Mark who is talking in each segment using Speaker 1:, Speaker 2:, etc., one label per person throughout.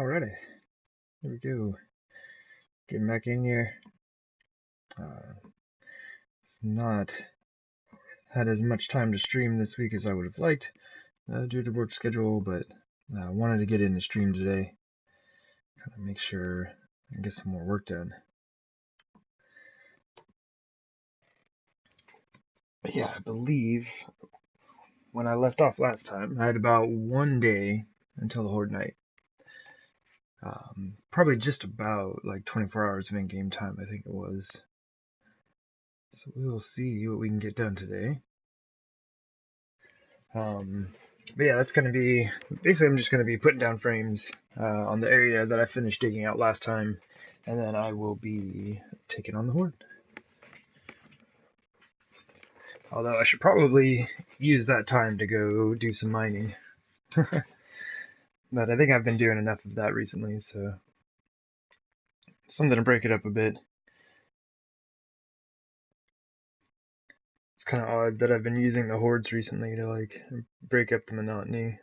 Speaker 1: Alrighty, here we go. Getting back in here. Not had as much time to stream this week as I would have liked due to work schedule, but wanted to get in the stream today. Kind of make sure I get some more work done. But yeah, I believe when I left off last time, I had about one day until the Horde night. Probably just about like 24 hours of in-game time, I think it was. So we will see what we can get done today. But yeah, that's going to be, basically I'm just going to be putting down frames on the area that I finished digging out last time, and then I will be taking on the Horde. Although I should probably use that time to go do some mining. But I think I've been doing enough of that recently, so something to break it up a bit. It's kind of odd that I've been using the Hordes recently to like break up the monotony.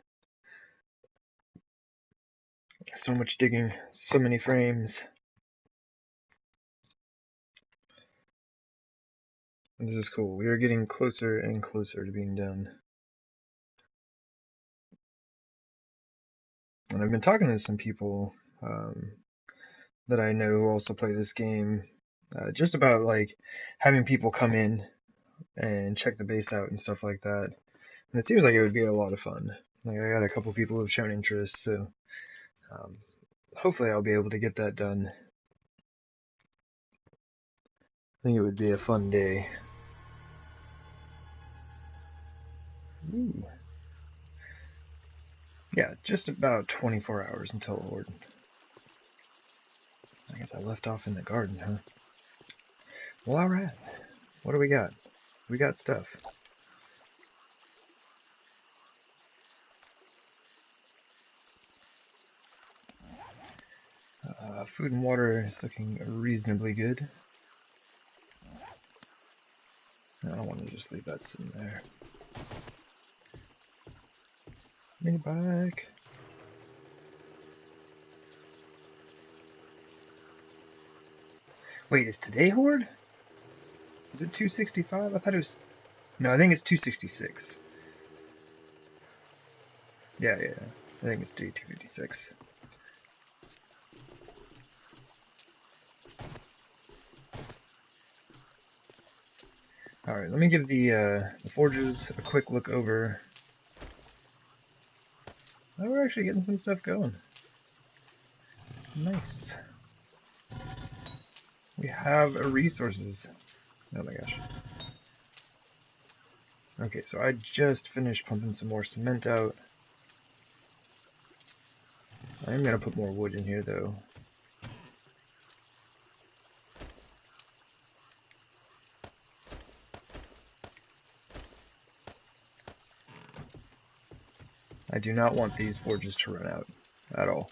Speaker 1: So much digging, so many frames. This is cool. We are getting closer and closer to being done. And I've been talking to some people that I know who also play this game, just about like having people come in and check the base out and stuff like that. And it seems like it would be a lot of fun. Like I got a couple people who've shown interest, so hopefully I'll be able to get that done. I think it would be a fun day. Ooh. Yeah, just about 24 hours until Horde. I guess I left off in the garden, huh? Well, alright. What do we got? We got stuff. Food and water is looking reasonably good. I don't want to just leave that sitting there. Mini bike. Wait, is today Horde? Is it 265? I thought it was... No, I think it's 266. Yeah. I think it's day 256. Alright, let me give the forges a quick look over. Oh, we're actually getting some stuff going. Nice. We have resources. Oh my gosh. Okay, so I just finished pumping some more cement out. I'm gonna put more wood in here though. I do not want these forges to run out at all.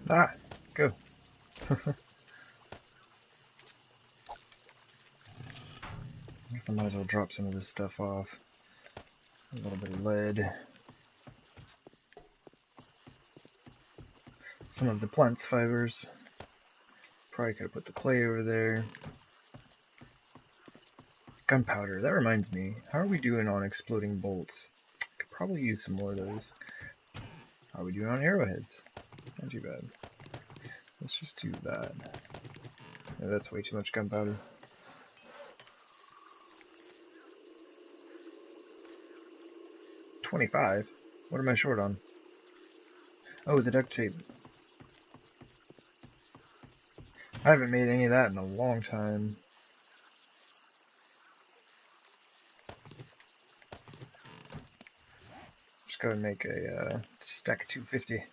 Speaker 1: Ah, go. I guess I might as well drop some of this stuff off. A little bit of lead. Some of the plant's fibers. Probably could have put the clay over there. Gunpowder, that reminds me. How are we doing on exploding bolts? Could probably use some more of those. How are we doing on arrowheads? Not too bad. Let's just do that. No, that's way too much gunpowder. $25? What am I short on? Oh, the duct tape. I haven't made any of that in a long time. Just gotta make a stack of 250.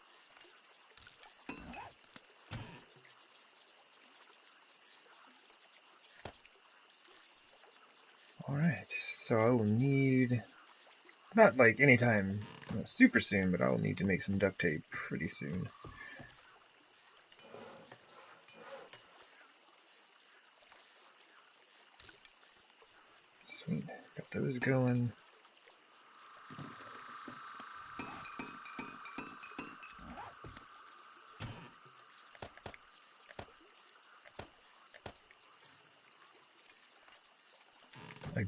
Speaker 1: Alright, so I will need, not like anytime super soon, but I will need to make some duct tape pretty soon. those going.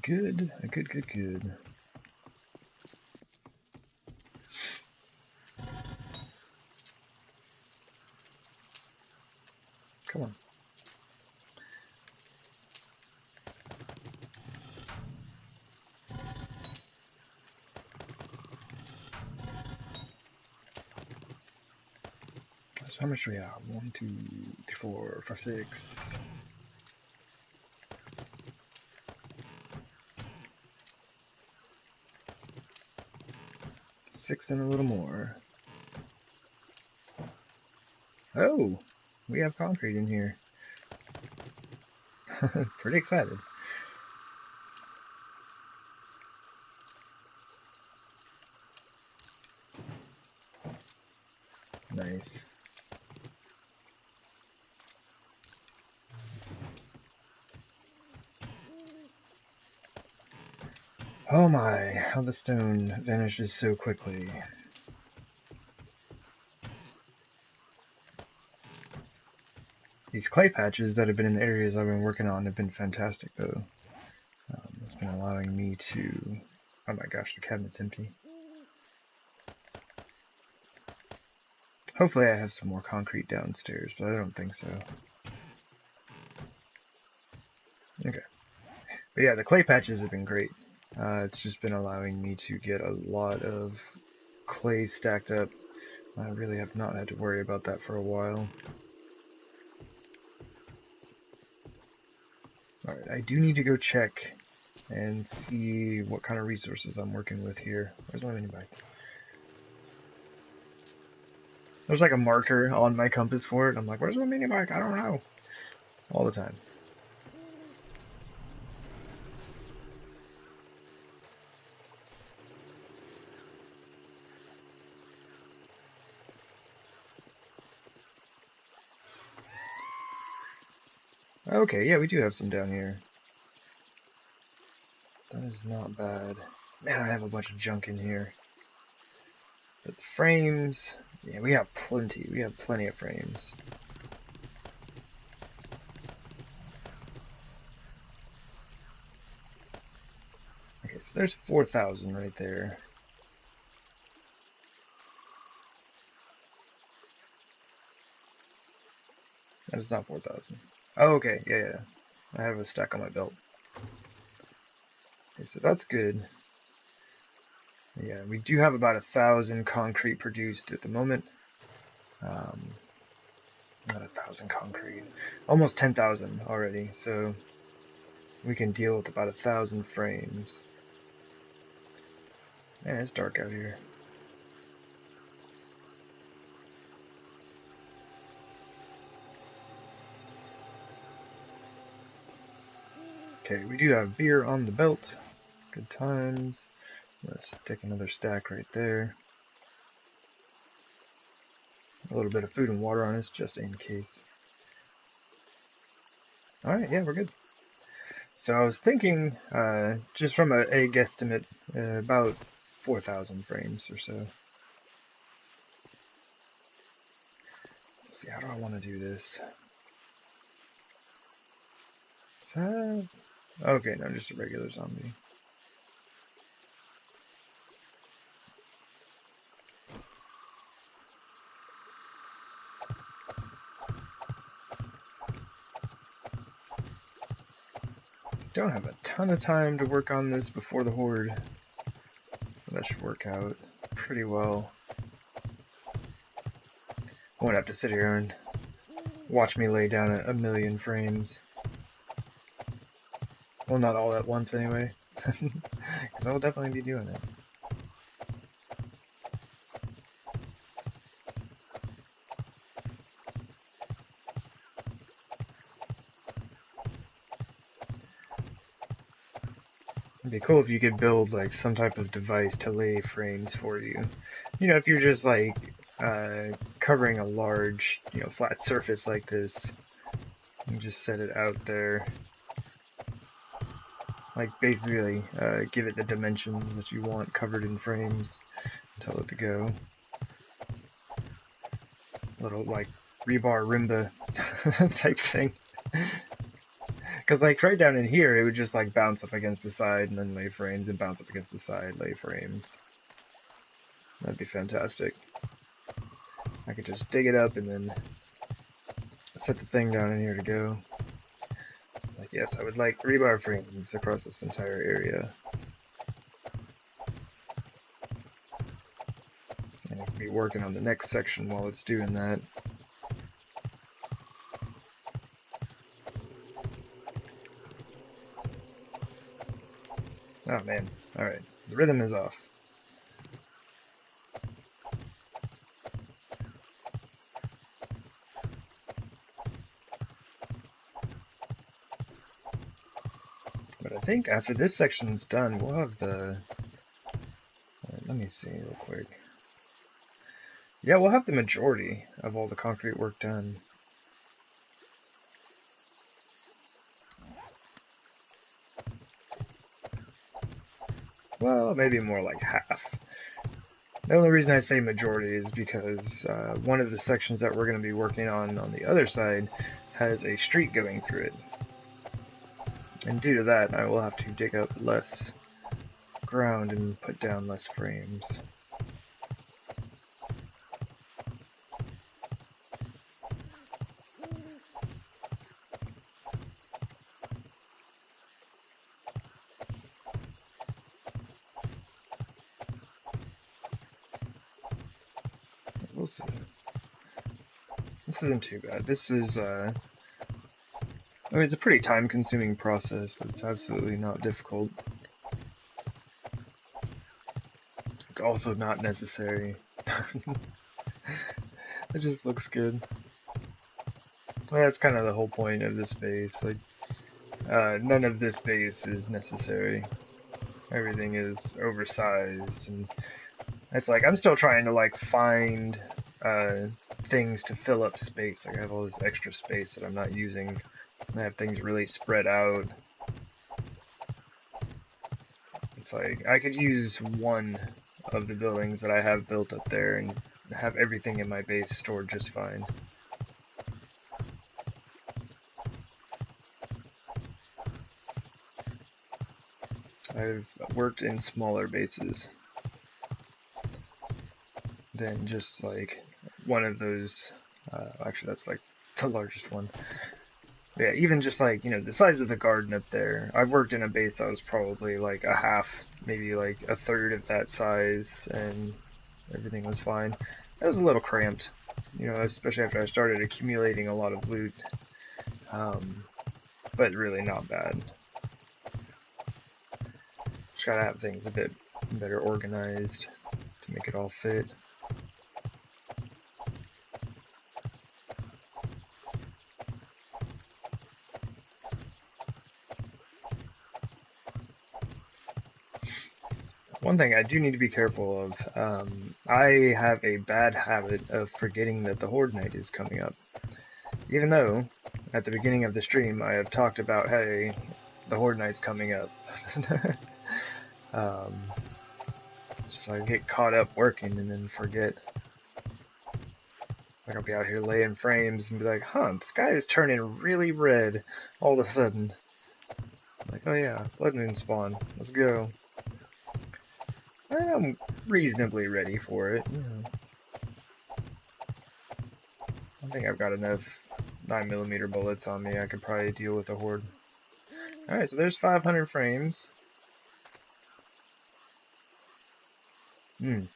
Speaker 1: Good. Come on. So how much do we have? 1, 2, 3, 4, 5, 6. 6 and a little more. Oh, we have concrete in here. Pretty excited. Nice. Oh my, how the stone vanishes so quickly. These clay patches that have been in the areas I've been working on have been fantastic though. It's been allowing me to... Oh my gosh, the cabinet's empty. Hopefully I have some more concrete downstairs, but I don't think so. Okay. But yeah, the clay patches have been great. It's just been allowing me to get a lot of clay stacked up. I really have not had to worry about that for a while. Alright, I do need to go check and see what kind of resources I'm working with here. Where's my mini bike? There's like a marker on my compass for it. I'm like, where's my mini bike? I don't know. All the time. Okay, yeah, we do have some down here. That is not bad. Man, I have a bunch of junk in here. But the frames, yeah, we have plenty. We have plenty of frames. Okay, so there's 4,000 right there. That is not 4,000. Oh, okay, yeah. I have a stack on my belt. Okay, so that's good. Yeah, we do have about 1,000 concrete produced at the moment. Not 1,000 concrete. Almost 10,000 already, so we can deal with about 1,000 frames. Man, it's dark out here. Okay, we do have beer on the belt. Good times. Let's stick another stack right there. A little bit of food and water on us, just in case. Alright, yeah, we're good. So I was thinking, just from a guesstimate, about 4,000 frames or so. Let's see, how do I want to do this? Okay, no, just a regular zombie. Don't have a ton of time to work on this before the Horde. That should work out pretty well. I won't have to sit here and watch me lay down a million frames. Well, not all at once anyway, because I will definitely be doing it. It'd be cool if you could build like some type of device to lay frames for you. You know, if you're just like covering a large, flat surface like this, you just set it out there. like basically give it the dimensions that you want covered in frames and tell it to go. Little like rebar Rimba type thing. Because like right down in here, it would just like bounce up against the side and then lay frames and bounce up against the side, lay frames. That'd be fantastic. I could just dig it up and then set the thing down in here to go. Like, yes, I would like rebar frames across this entire area. And I could be working on the next section while it's doing that. Oh man, alright. The rhythm is off. But I think after this section's done, we'll have the... let me see real quick. Yeah, we'll have the majority of all the concrete work done. Well, maybe more like half. The only reason I say majority is because one of the sections that we're going to be working on the other side has a street going through it. And due to that, I will have to dig up less ground and put down less frames. We'll see. This isn't too bad. This is, I mean, it's a pretty time-consuming process, but it's absolutely not difficult. It's also not necessary. It just looks good. Well, that's kind of the whole point of this base. Like, none of this base is necessary. Everything is oversized, and it's like I'm still trying to like find things to fill up space. Like I have all this extra space that I'm not using. I have things really spread out. It's like I could use one of the buildings that I have built up there and have everything in my base stored just fine. I've worked in smaller bases than just like one of those, actually that's like the largest one. Yeah, even just like, you know, the size of the garden up there. I've worked in a base that was probably like a half, maybe like a third of that size, and everything was fine. It was a little cramped, you know, especially after I started accumulating a lot of loot, but really not bad. Just gotta have things a bit better organized to make it all fit. One thing I do need to be careful of, I have a bad habit of forgetting that the Horde night is coming up. Even though, at the beginning of the stream, I have talked about, hey, the Horde night's coming up. Just like get caught up working and then forget. Like I'll be out here laying frames and be like, huh, the sky is turning really red all of a sudden. Like, oh yeah, blood moon spawn, let's go. I'm reasonably ready for it, you know. I think I've got enough 9mm bullets on me. I could probably deal with a Horde. Alright, so there's 500 frames. Guess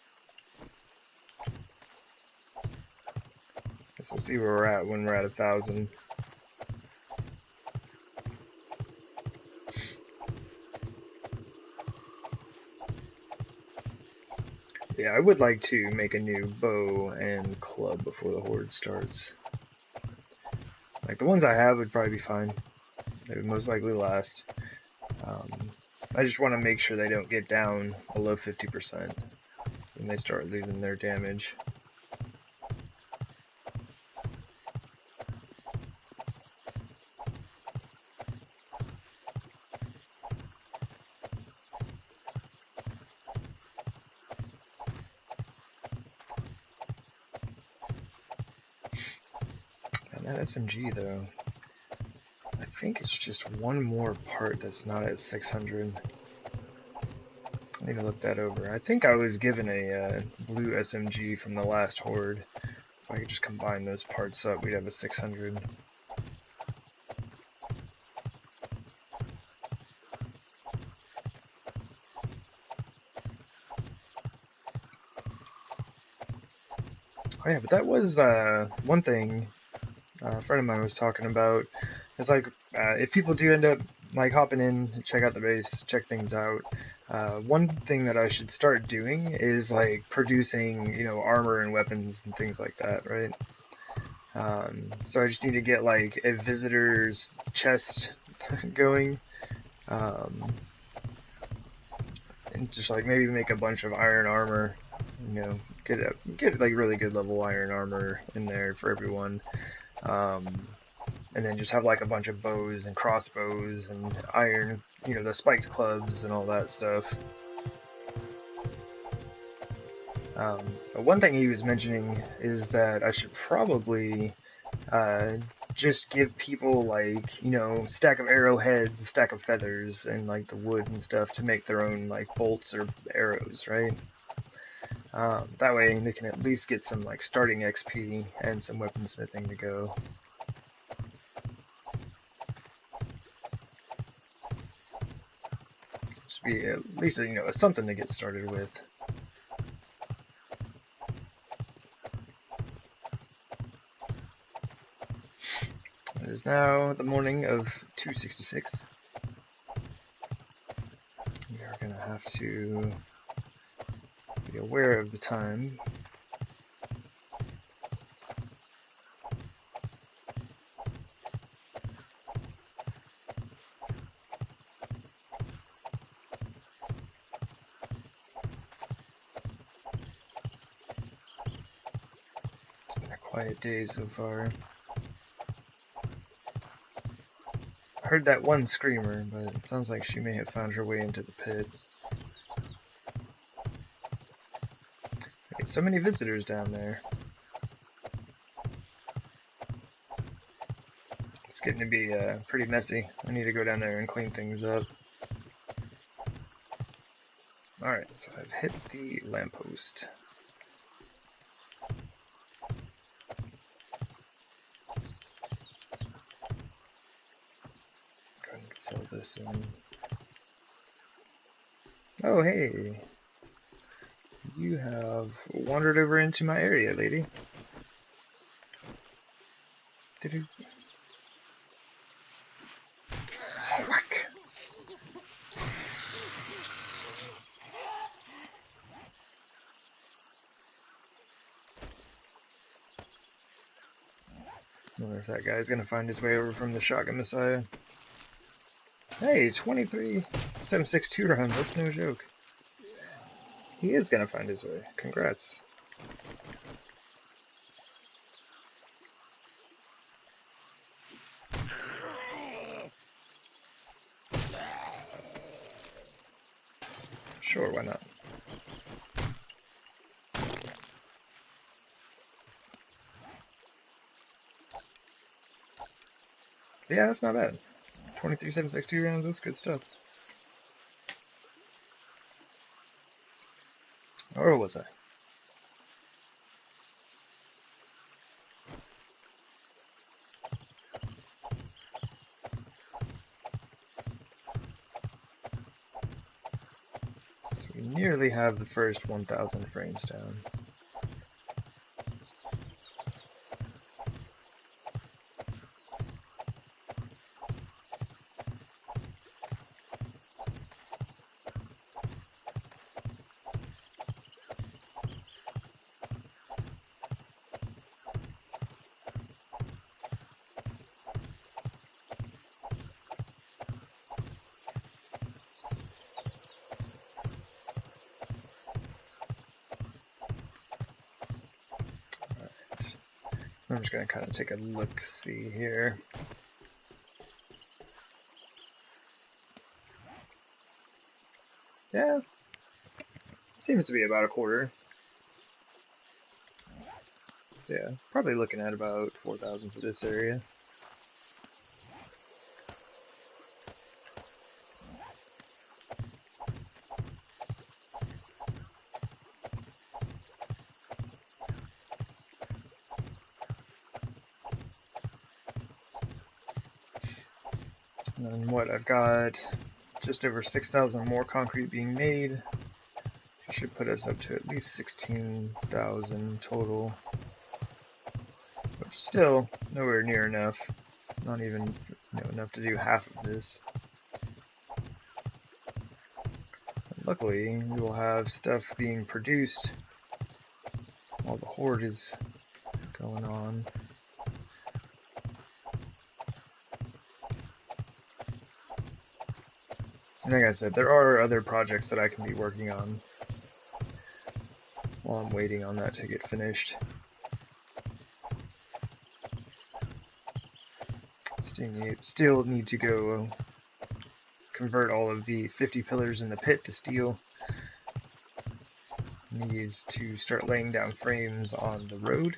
Speaker 1: we'll see where we're at when we're at 1,000. Yeah, I would like to make a new bow and club before the Horde starts. Like, the ones I have would probably be fine. They would most likely last. I just want to make sure they don't get down below 50% when they start losing their damage. And that SMG though, I think it's just one more part that's not at 600. I need to look that over. I think I was given a blue SMG from the last Horde. If I could just combine those parts up, we'd have a 600. Oh yeah, but that was one thing a friend of mine was talking about. It's like if people do end up like hopping in, check out the base, check things out. One thing that I should start doing is like producing, you know, armor and weapons and things like that, right? So I just need to get like a visitor's chest going, and just like maybe make a bunch of iron armor. You know, get like really good level iron armor in there for everyone. And then just have like a bunch of bows and crossbows and iron, you know, the spiked clubs and all that stuff. But one thing he was mentioning is that I should probably just give people like, you know, stack of arrowheads, a stack of feathers, and like the wood and stuff to make their own like bolts or arrows, right? That way they can at least get some like starting XP and some weaponsmithing to go. Just be at least, you know, something to get started with. It is now the morning of 266. We are going to have to be aware of the time. It's been a quiet day so far. I heard that one screamer, but it sounds like she may have found her way into the pit. I get so many visitors down there. It's getting to be pretty messy. I need to go down there and clean things up. Alright, so I've hit the lamppost. Go ahead and fill this in. Oh, hey! You have wandered over into my area, lady. Did oh, whack! I wonder if that guy's gonna find his way over from the Shotgun Messiah. Hey, 23.762 rounds, that's no joke. He is gonna find his way. Congrats. Sure, why not? Yeah, that's not bad. 23.762 rounds, that's good stuff. Or was I? So we nearly have the first 1,000 frames down. I'm just going to kind of take a look-see here. Yeah, seems to be about a quarter. Yeah, probably looking at about 4,000 for this area. And then what, I've got just over 6,000 more concrete being made. It should put us up to at least 16,000 total. Which still nowhere near enough. Not even enough to do half of this. And luckily, we will have stuff being produced while the Horde is going on. And like I said, there are other projects that I can be working on while I'm waiting on that to get finished. Still need to go convert all of the 50 pillars in the pit to steel. Need to start laying down frames on the road.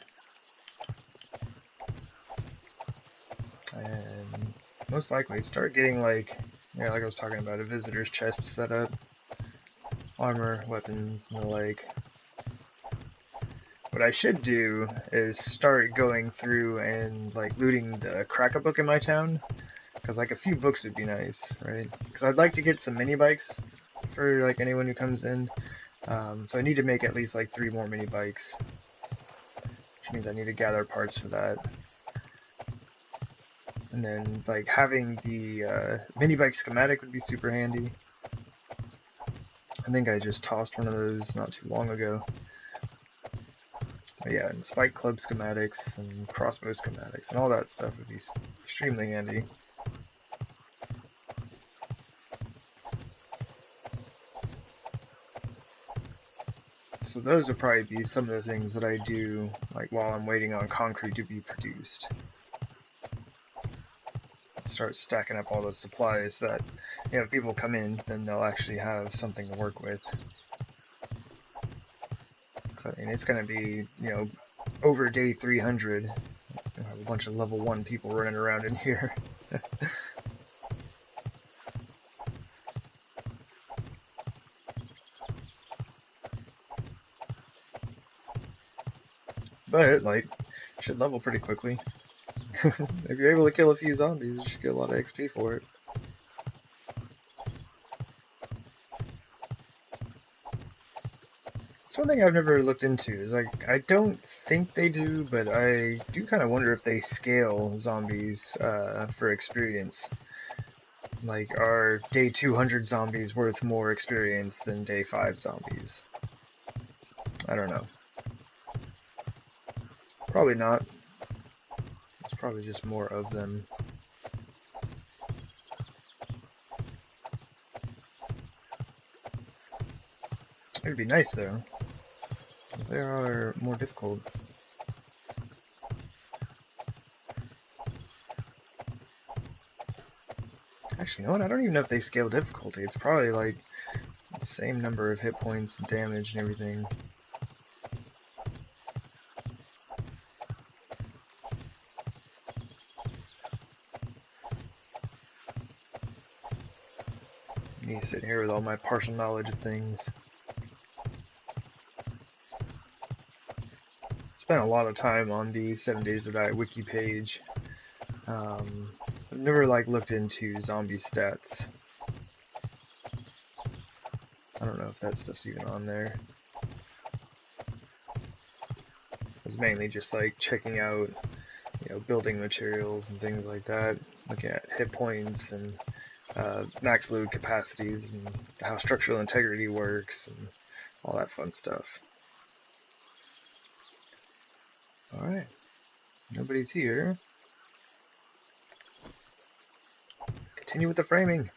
Speaker 1: And most likely start getting like I was talking about, a visitor's chest set up. Armor, weapons, and the like. What I should do is start going through and like looting the crack-a book in my town. Because like a few books would be nice, right? Because I'd like to get some mini bikes for like anyone who comes in. So I need to make at least like 3 more mini bikes. Which means I need to gather parts for that. And then like having the mini bike schematic would be super handy. I think I just tossed one of those not too long ago. But yeah, and spike club schematics and crossbow schematics and all that stuff would be extremely handy. So those would probably be some of the things that I do like while I'm waiting on concrete to be produced. Start stacking up all those supplies so that if people come in, then they'll actually have something to work with. I mean, it's going to be, over day 300. You'll have a bunch of level 1 people running around in here. But, like, should level pretty quickly. If you're able to kill a few zombies, you should get a lot of XP for it. It's one thing I've never looked into, is like, I don't think they do, but I do kind of wonder if they scale zombies for experience. Like, are day 200 zombies worth more experience than day 5 zombies? I don't know. Probably not. It's probably just more of them. It would be nice though, because they are more difficult. Actually, you know what? I don't even know if they scale difficulty. It's probably like the same number of hit points and damage and everything. Me sitting here with all my partial knowledge of things. Spent a lot of time on the 7 Days to Die wiki page. I've never looked into zombie stats. I don't know if that stuff's even on there. It was mainly just checking out, building materials and things like that, looking at hit points and max load capacities and how structural integrity works and all that fun stuff. Alright, nobody's here. Continue with the framing.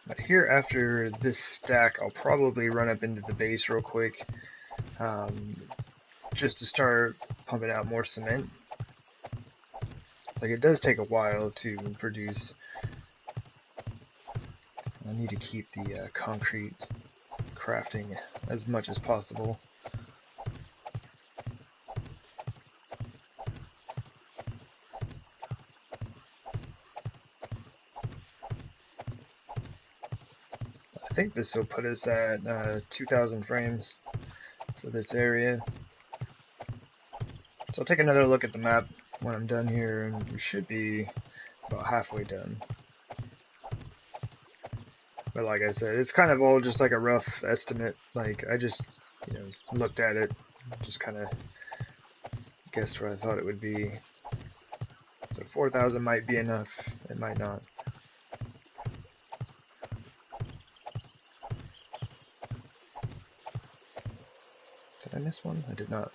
Speaker 1: But here after this stack, I'll probably run up into the base real quick, just to start pumping out more cement. Like, it does take a while to produce. I need to keep the concrete crafting as much as possible. I think this will put us at 2,000 frames for this area. So I'll take another look at the map when I'm done here, and we should be about halfway done. But like I said, it's kind of all just like a rough estimate. Like, I just, looked at it, just kind of guessed where I thought it would be. So 4,000 might be enough, it might not. Did I miss one? I did not.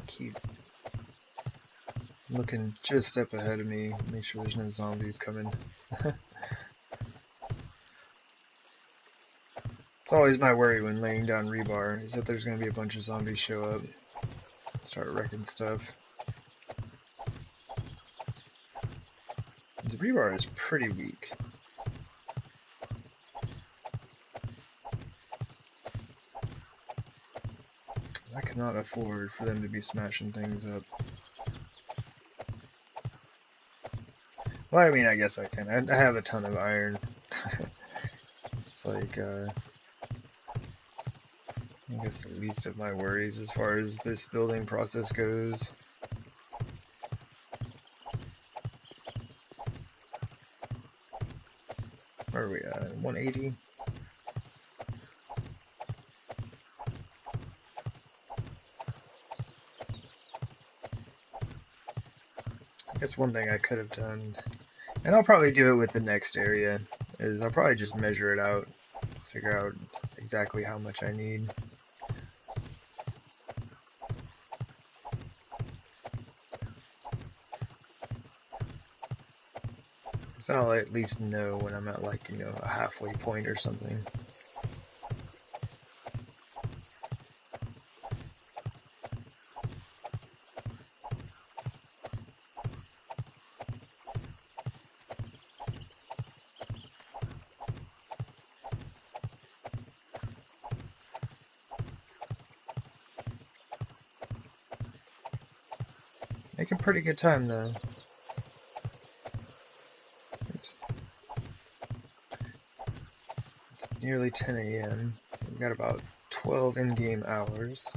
Speaker 1: Keep looking just up ahead of me, make sure there's no zombies coming. It's always my worry when laying down rebar, is that there's going to be a bunch of zombies show up, start wrecking stuff. The rebar is pretty weak. I cannot afford for them to be smashing things up. Well, I mean, I guess I can. I have a ton of iron. It's like, I guess the least of my worries as far as this building process goes. Where are we at? 180? I guess one thing I could have done, and I'll probably do it with the next area, is I'll probably just measure it out, figure out exactly how much I need. So I'll at least know when I'm at, like, a halfway point or something. Making pretty good time though. Oops. It's nearly 10 a.m. We've got about 12 in-game hours.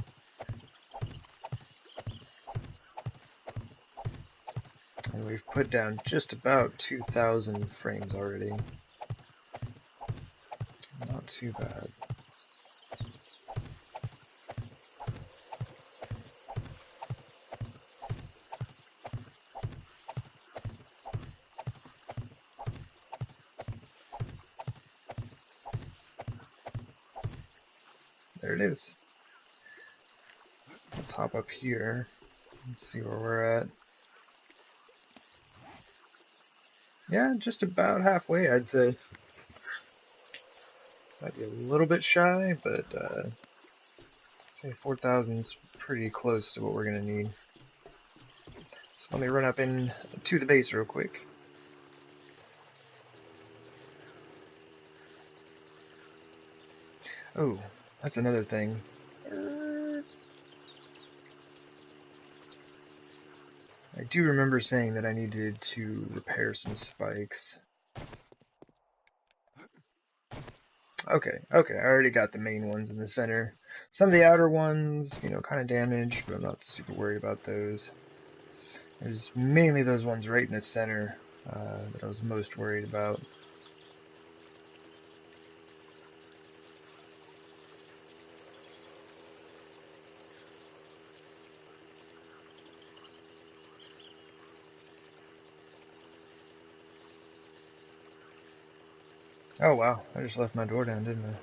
Speaker 1: And we've put down just about 2,000 frames already. Not too bad. There it is. Let's hop up here and see where we're at. Yeah, just about halfway, I'd say. Might be a little bit shy, but I'd say 4,000 is pretty close to what we're going to need. So let me run up into the base real quick. Oh, that's another thing. I do remember saying that I needed to repair some spikes. Okay, I already got the main ones in the center. Some of the outer ones, kind of damaged, but I'm not super worried about those. There's mainly those ones right in the center that I was most worried about. Oh wow, I just left my door down, didn't I?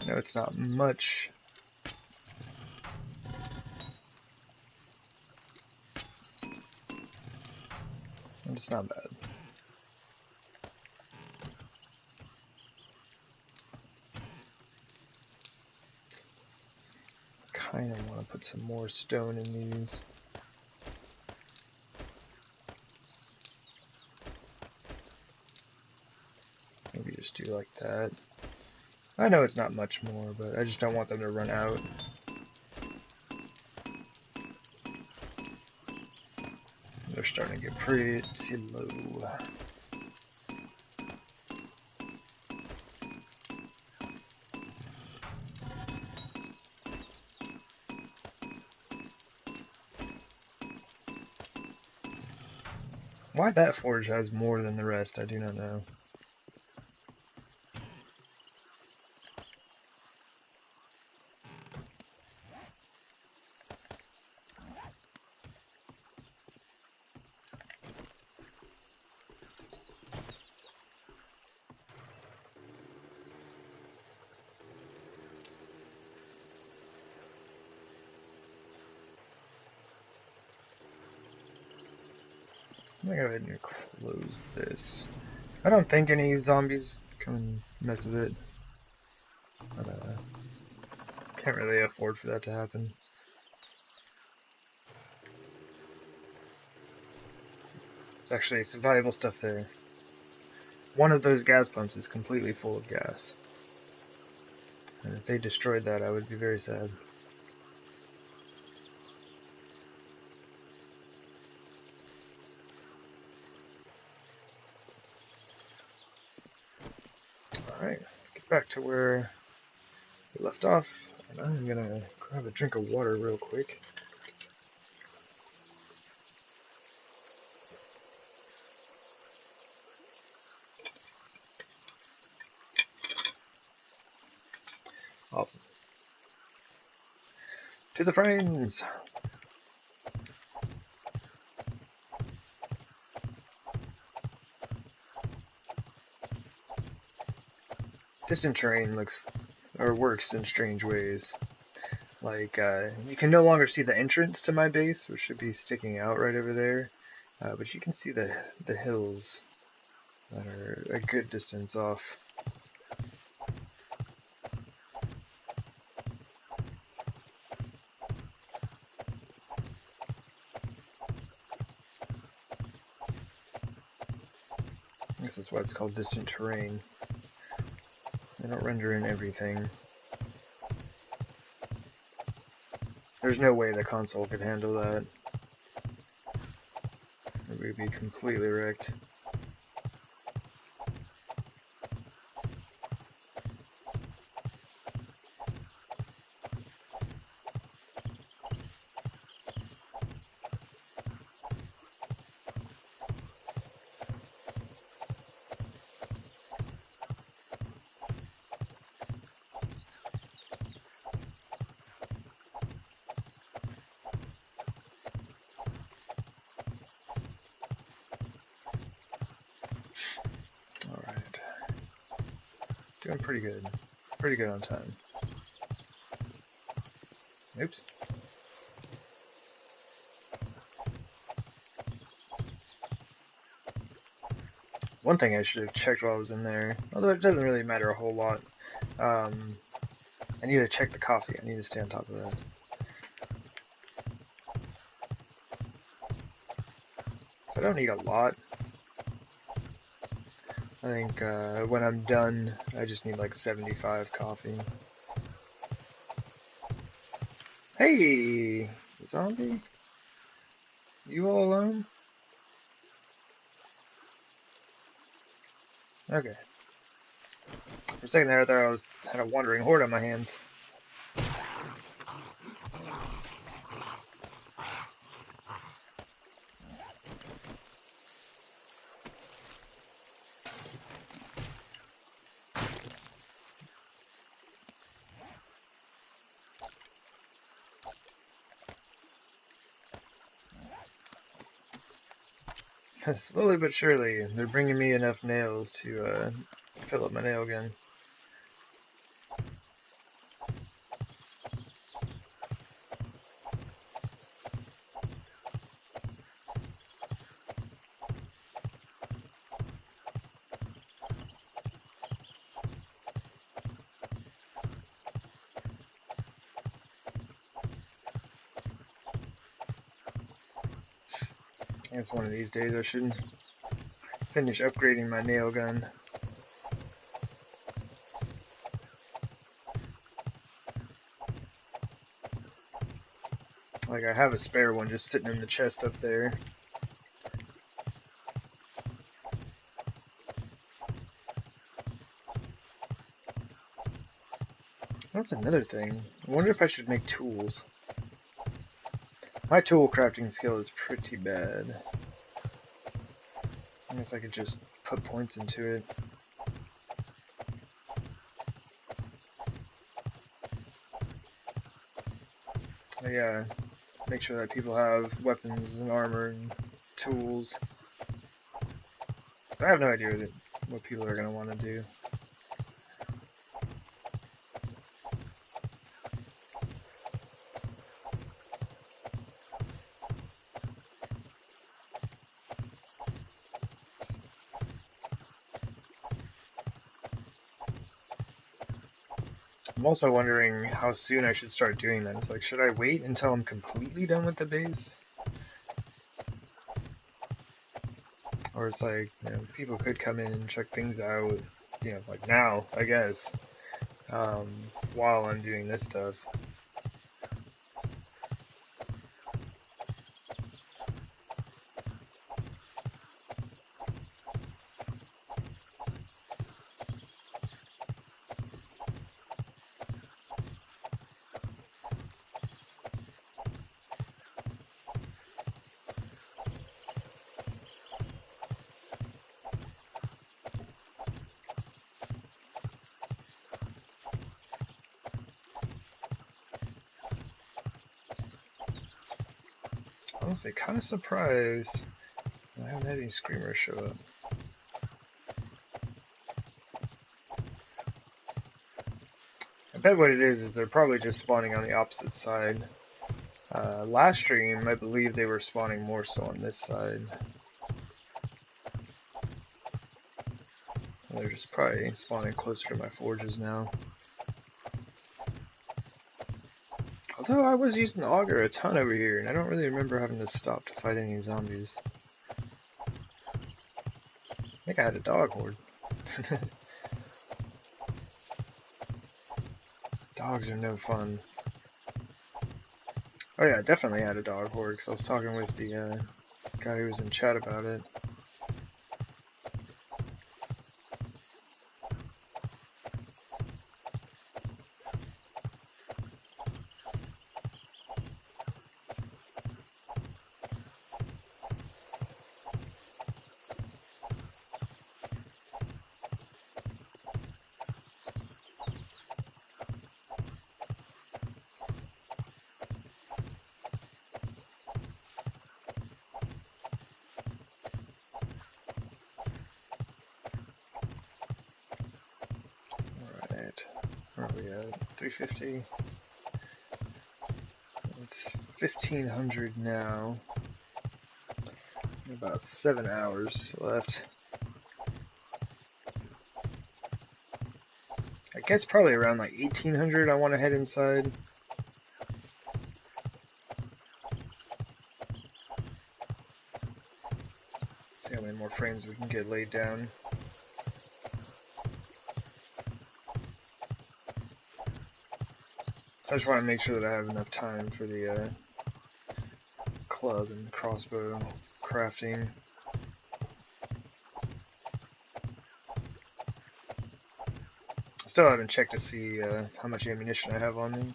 Speaker 1: I know it's not much. But it's not bad. Kinda want to put some more stone in these. Maybe just do like that. I know it's not much more, but I just don't want them to run out. They're starting to get pretty low. Why that forge has more than the rest, I do not know. I'm gonna go ahead and close this. I don't think any zombies come and mess with it. But, can't really afford for that to happen. There's actually some valuable stuff there. One of those gas pumps is completely full of gas. And if they destroyed that, I would be very sad. Alright, get back to where we left off. And I'm gonna grab a drink of water real quick. Awesome. To the frames! Distant terrain works in strange ways. Like, you can no longer see the entrance to my base, which should be sticking out right over there. But you can see the hills that are a good distance off. This is why it's called distant terrain. They don't render in everything. There's no way the console could handle that. It would be completely wrecked. Alright. Doing pretty good. Pretty good on time. Oops. One thing I should have checked while I was in there, although it doesn't really matter a whole lot. I need to check the coffee. I need to stay on top of that. So I don't need a lot. I think when I'm done, I just need like 75 coffee. Hey, zombie? You all alone? Okay. For a second there, I thought I had a wandering horde on my hands. Slowly but surely, they're bringing me enough nails to fill up my nail gun. I guess one of these days I should finish upgrading my nail gun. Like, I have a spare one just sitting in the chest up there. That's another thing. I wonder if I should make tools. My tool crafting skill is pretty bad. I guess I could just put points into it. But yeah, make sure that people have weapons and armor and tools. I have no idea what people are going to want to do. I'm also wondering how soon I should start doing that. It's like, should I wait until I'm completely done with the base? Or it's like, you know, people could come in and check things out, you know, like now, I guess, while I'm doing this stuff. Honestly, kind of surprised I haven't had any screamers show up. I bet what it is they're probably just spawning on the opposite side. Last stream, I believe they were spawning more so on this side. They're just probably spawning closer to my forges now. Although I was using the auger a ton over here, and I don't really remember having to stop to fight any zombies. I think I had a dog horde. Dogs are no fun. Oh yeah, I definitely had a dog horde, because I was talking with the guy who was in chat about it. Alright, where are we at? 350. It's 1500 now. About 7 hours left. I guess probably around like 1800 I want to head inside. See how many more frames we can get laid down. I just want to make sure that I have enough time for the club and crossbow crafting. Still haven't checked to see how much ammunition I have on me.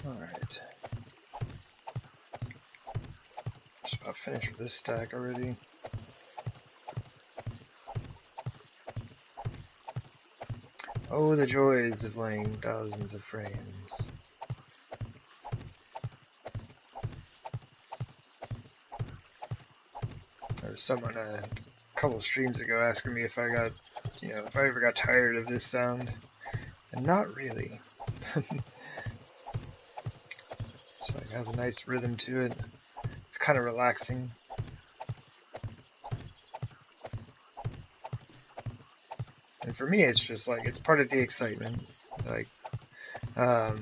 Speaker 1: Alright. Just about finished with this stack already. Oh, the joys of laying thousands of frames. There was someone a couple streams ago asking me if I got, if I ever got tired of this sound. And not really. So it has a nice rhythm to it. It's kind of relaxing. And for me, it's just like, it's part of the excitement. Like, I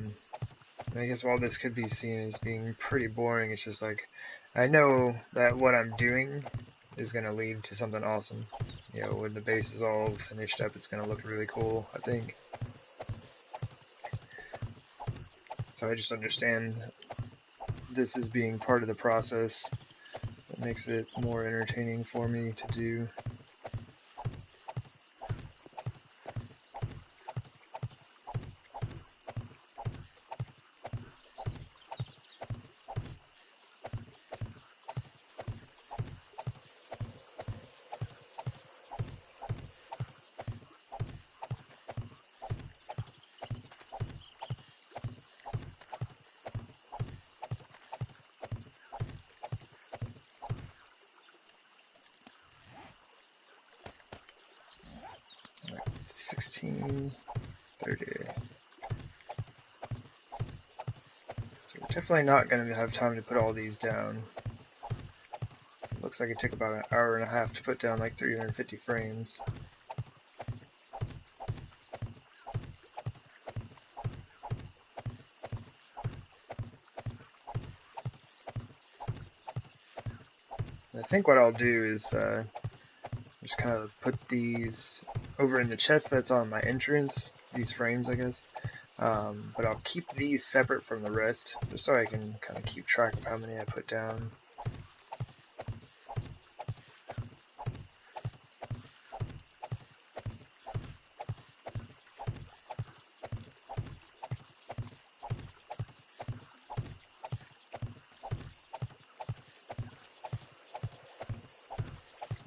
Speaker 1: guess while this could be seen as being pretty boring, it's just like, I know that what I'm doing is going to lead to something awesome. When the base is all finished up, it's going to look really cool, I think. So I just understand this as being part of the process that makes it more entertaining for me to do. Alright, 1630. So we're definitely not going to have time to put all these down. It looks like it took about an hour and a half to put down like 350 frames. I think what I'll do is just kind of put these over in the chest that's on my entrance, these frames I guess, but I'll keep these separate from the rest, just so I can kind of keep track of how many I put down.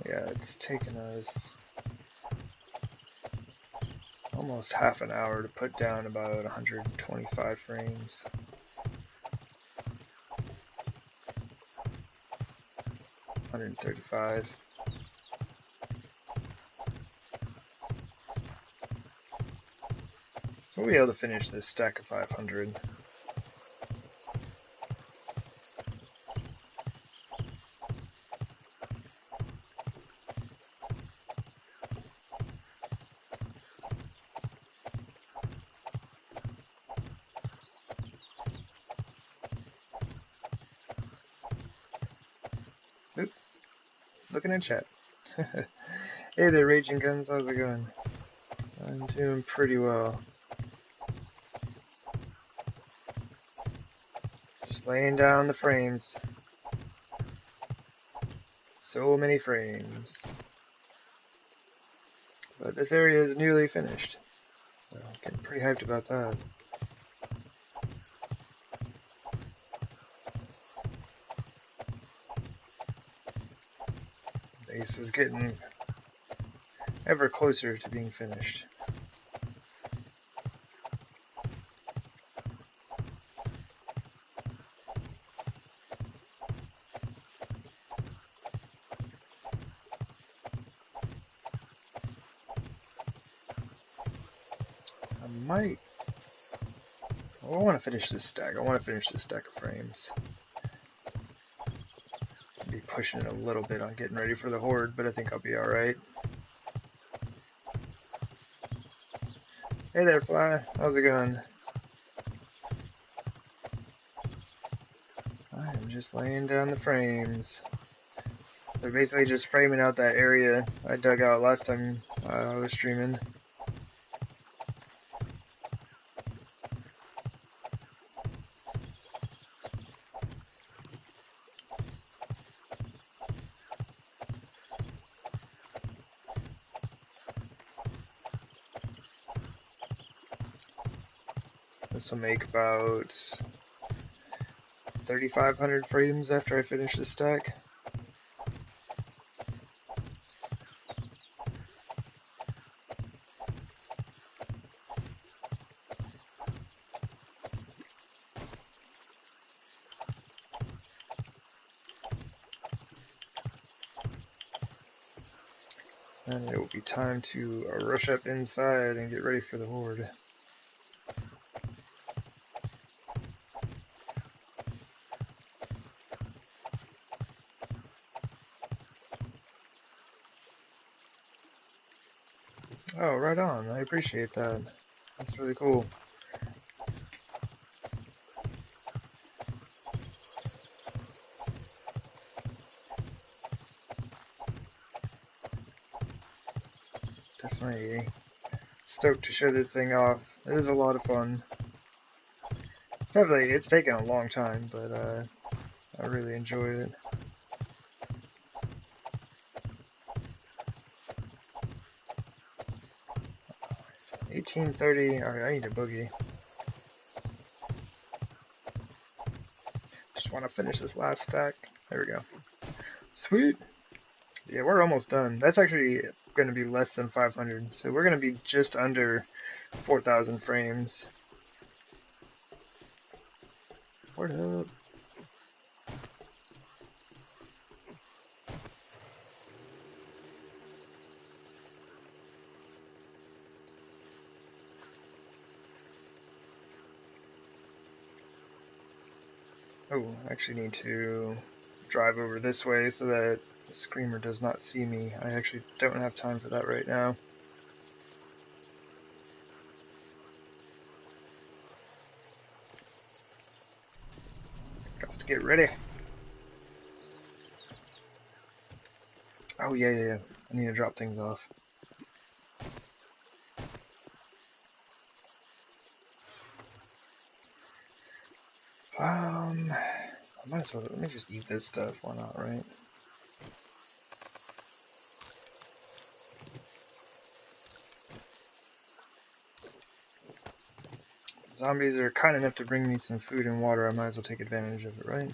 Speaker 1: Yeah, it's taken us almost half an hour to put down about 125 frames. $135. So we'll be able to finish this stack of 500. Oop, looking at chat. Hey there, Raging Guns, how's it going? I'm doing pretty well. Just laying down the frames. So many frames. But this area is nearly finished. So I'm getting pretty hyped about that. Base is getting ever closer to being finished. I want to finish this stack. I want to finish this stack of frames. I'll be pushing it a little bit on getting ready for the Horde, but I think I'll be alright. Hey there, Fly. How's it going? I am just laying down the frames. They're basically just framing out that area I dug out last time I was streaming. This will make about 3,500 frames after I finish this stack. And it will be time to rush up inside and get ready for the Horde. Oh, right on. I appreciate that. That's really cool. Definitely stoked to show this thing off. It is a lot of fun. It's taken a long time, but I really enjoy it. 1830. Alright, I need a boogie. Just want to finish this last stack. There we go. Sweet. Yeah, we're almost done. That's actually going to be less than 500. So we're going to be just under 4,000 frames. What up? Oh, I actually need to drive over this way so that the screamer does not see me. I actually don't have time for that right now. Got to get ready. Oh, yeah. I need to drop things off. I might as well, let me just eat this stuff, why not, right? Zombies are kind enough to bring me some food and water, I might as well take advantage of it, right?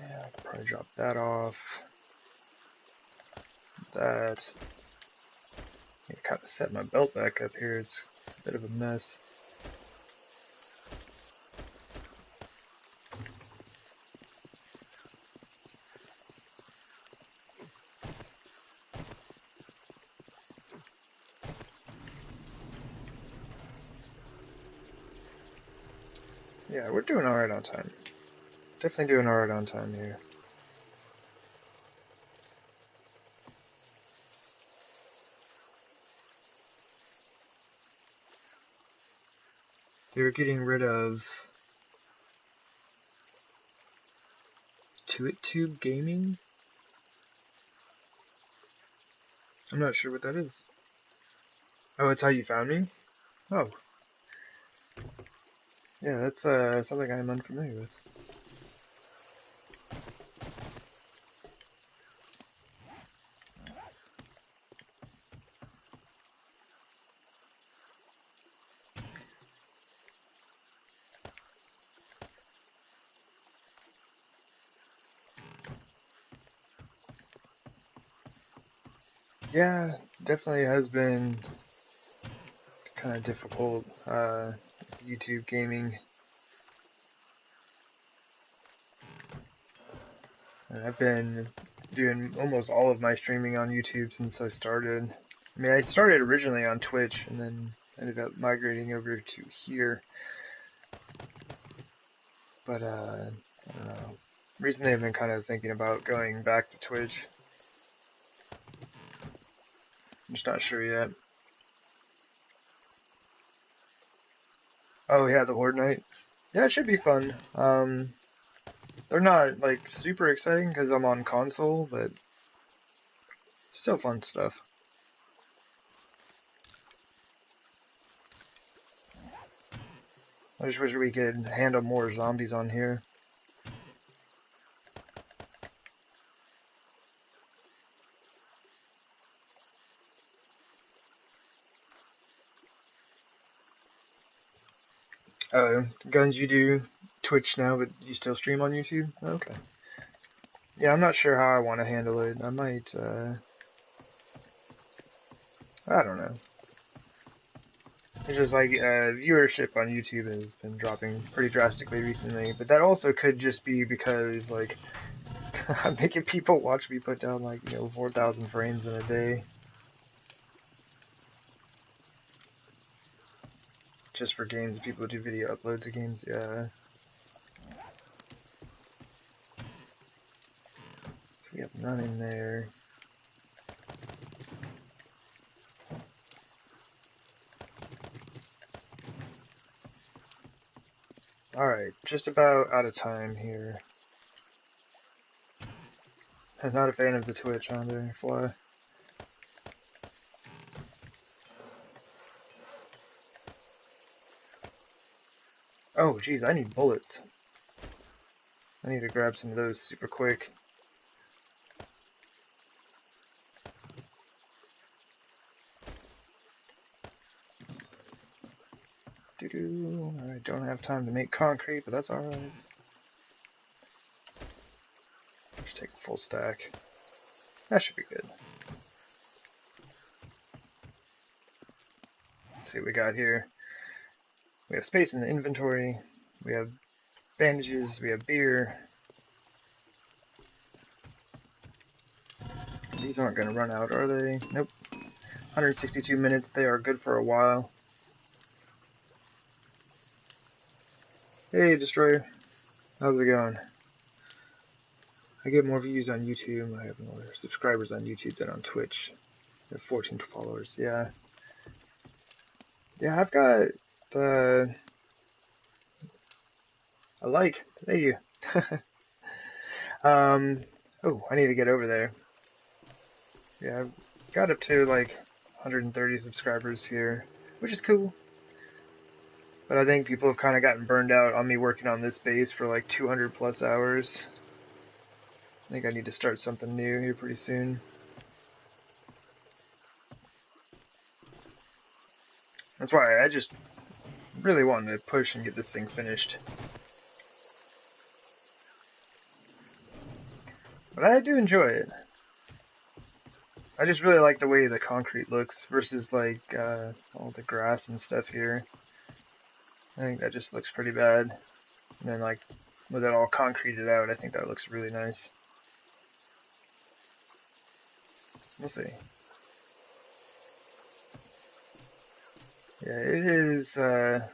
Speaker 1: Yeah, I could probably drop that off. That. I kind of set my belt back up here, it's a bit of a mess. Yeah, we're doing alright on time. Definitely doing alright on time here. They were getting rid of Tube Gaming? I'm not sure what that is. Oh, it's how you found me? Oh. Yeah, that's something I'm unfamiliar with. Yeah, definitely has been kind of difficult, YouTube gaming. And I've been doing almost all of my streaming on YouTube since I started. I mean, I started originally on Twitch and then ended up migrating over to here. But, I don't know. Recently I've been kind of thinking about going back to Twitch. I'm just not sure yet. Oh yeah, the Horde Night. Yeah, it should be fun. They're not, like, super exciting because I'm on console, but still fun stuff. I just wish we could handle more zombies on here. Guns, you do Twitch now, but you still stream on YouTube? Okay. Yeah, I'm not sure how I want to handle it. I might, I don't know. It's just like, viewership on YouTube has been dropping pretty drastically recently, but that also could just be because, like, I'm making people watch me put down, like, 4,000 frames in a day. Just for games, people do video uploads of games, yeah. So we have none in there. Alright, just about out of time here. I'm not a fan of the Twitch on there, fly. Oh, geez, I need bullets. I need to grab some of those super quick. I don't have time to make concrete, but that's alright. Just take a full stack. That should be good. Let's see what we got here. We have space in the inventory. We have bandages. We have beer. These aren't going to run out, are they? Nope. 162 minutes. They are good for a while. Hey, Destroyer. How's it going? I get more views on YouTube. I have more subscribers on YouTube than on Twitch. I have 14 followers. Yeah. Yeah, I've got a like. Thank you. Oh, I need to get over there. Yeah, I've got up to like 130 subscribers here, which is cool. But I think people have kind of gotten burned out on me working on this base for like 200 plus hours. I think I need to start something new here pretty soon. That's why I just really wanted to push and get this thing finished. But I do enjoy it. I just really like the way the concrete looks versus like all the grass and stuff here. I think that just looks pretty bad. And then like with it all concreted out, I think that looks really nice. We'll see. Yeah, it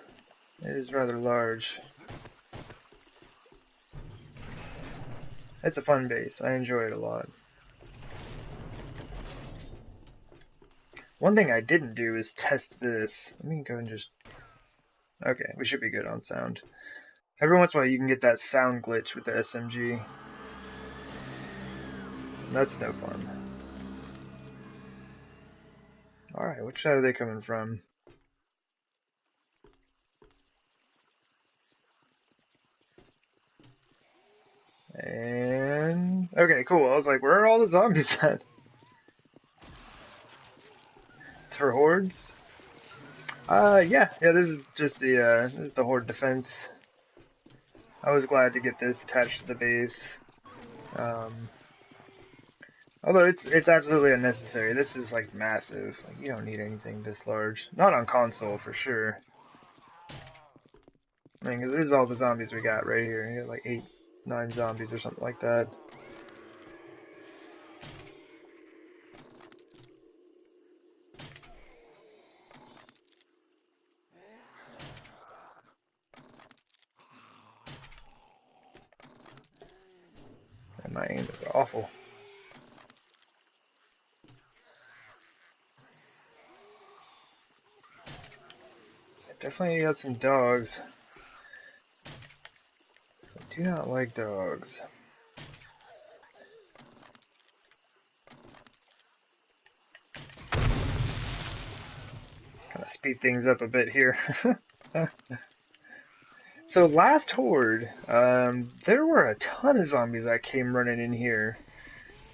Speaker 1: is rather large. It's a fun base. I enjoy it a lot. One thing I didn't do is test this. Let me go and just... Okay, we should be good on sound. Every once in a while you can get that sound glitch with the SMG. That's no fun. Alright, which side are they coming from? And... Okay, cool. I was like, where are all the zombies at? It's for hordes? Yeah, this is just the horde defense. I was glad to get this attached to the base. Although it's absolutely unnecessary. This is like massive. Like, you don't need anything this large. Not on console for sure. I mean, 'cause this is all the zombies we got right here. You got like 8, 9 zombies or something like that. And my aim is awful. Definitely got some dogs. I do not like dogs. Kind of speed things up a bit here. So last horde, there were a ton of zombies that came running in here.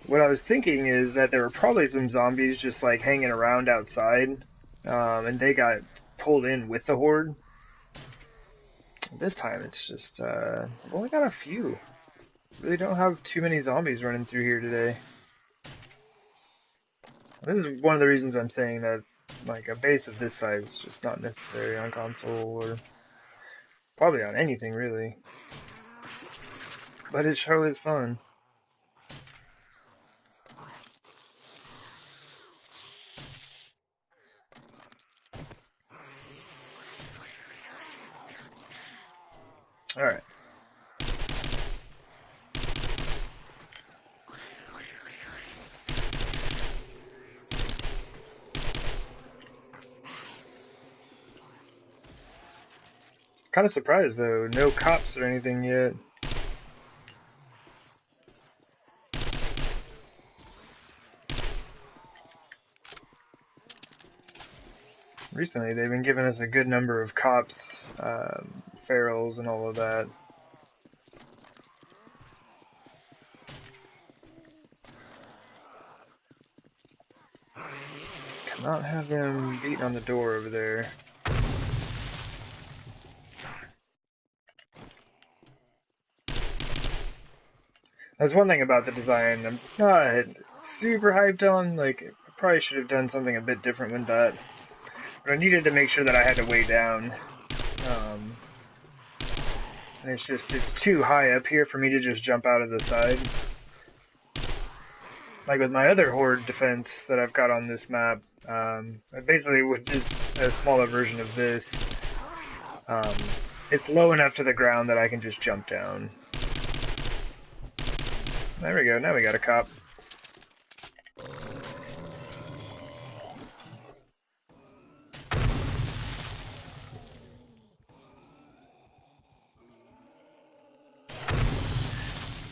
Speaker 1: What I was thinking is that there were probably some zombies just like hanging around outside, and they got pulled in with the horde. This time it's just, I've only got a few. Really don't have too many zombies running through here today. This is one of the reasons I'm saying that, like, a base of this size is just not necessary on console, or probably on anything, really. But it sure is fun. Alright. Kind of surprised, though. No cops or anything yet. Recently, they've been giving us a good number of cops, ferals, and all of that. Cannot have them beating on the door over there. That's one thing about the design I'm not super hyped on. Like, I probably should have done something a bit different with that. But I needed to make sure that I had to weigh down. And it's too high up here for me to just jump out of the side. Like with my other Horde defense that I've got on this map, basically with just a smaller version of this, it's low enough to the ground that I can just jump down. There we go, now we got a cop.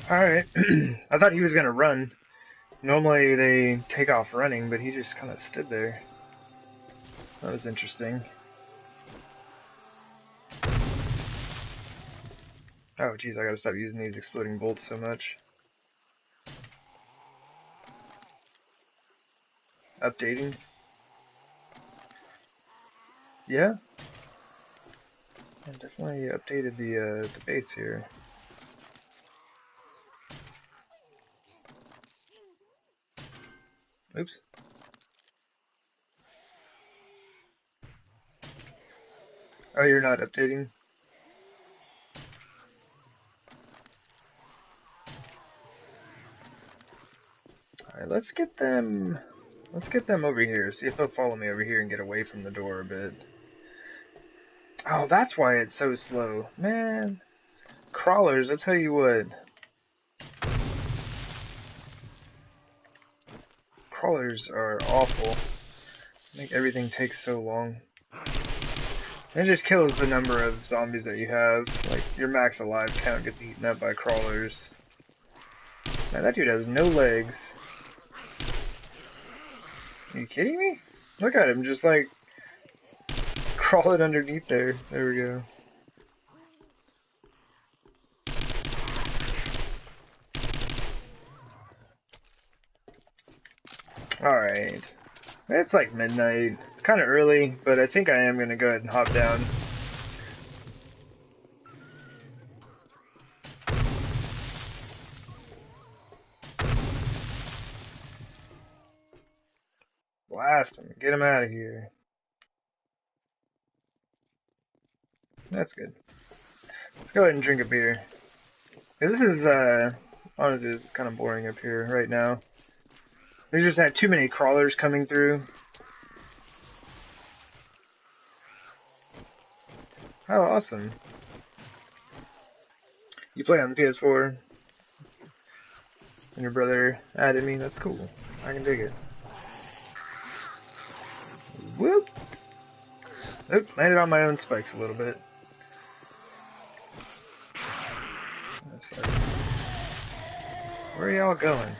Speaker 1: Alright, I thought he was gonna run. Normally they take off running, but he just kind of stood there. That was interesting. Oh geez, I gotta stop using these exploding bolts so much. Updating. Yeah? I definitely updated the base here. Oops. Oh, you're not updating? Alright, let's get them over here. See if they'll follow me over here and get away from the door a bit. Oh, that's why it's so slow. Man. Crawlers, I'll tell you what. Crawlers are awful. Make everything take so long. It just kills the number of zombies that you have. Like, your max alive count gets eaten up by crawlers. Man, that dude has no legs. Are you kidding me? Look at him, just like crawling underneath there. There we go. Alright. It's like midnight. It's kind of early, but I think I am going to go ahead and hop down. Blast him. Get him out of here. That's good. Let's go ahead and drink a beer. This is, honestly, it's kind of boring up here right now. We just had too many crawlers coming through. Oh, awesome. You play on the PS4? And your brother added me? That's cool. I can dig it. Whoop! Oops, landed on my own spikes a little bit. Sorry. Where are y'all going?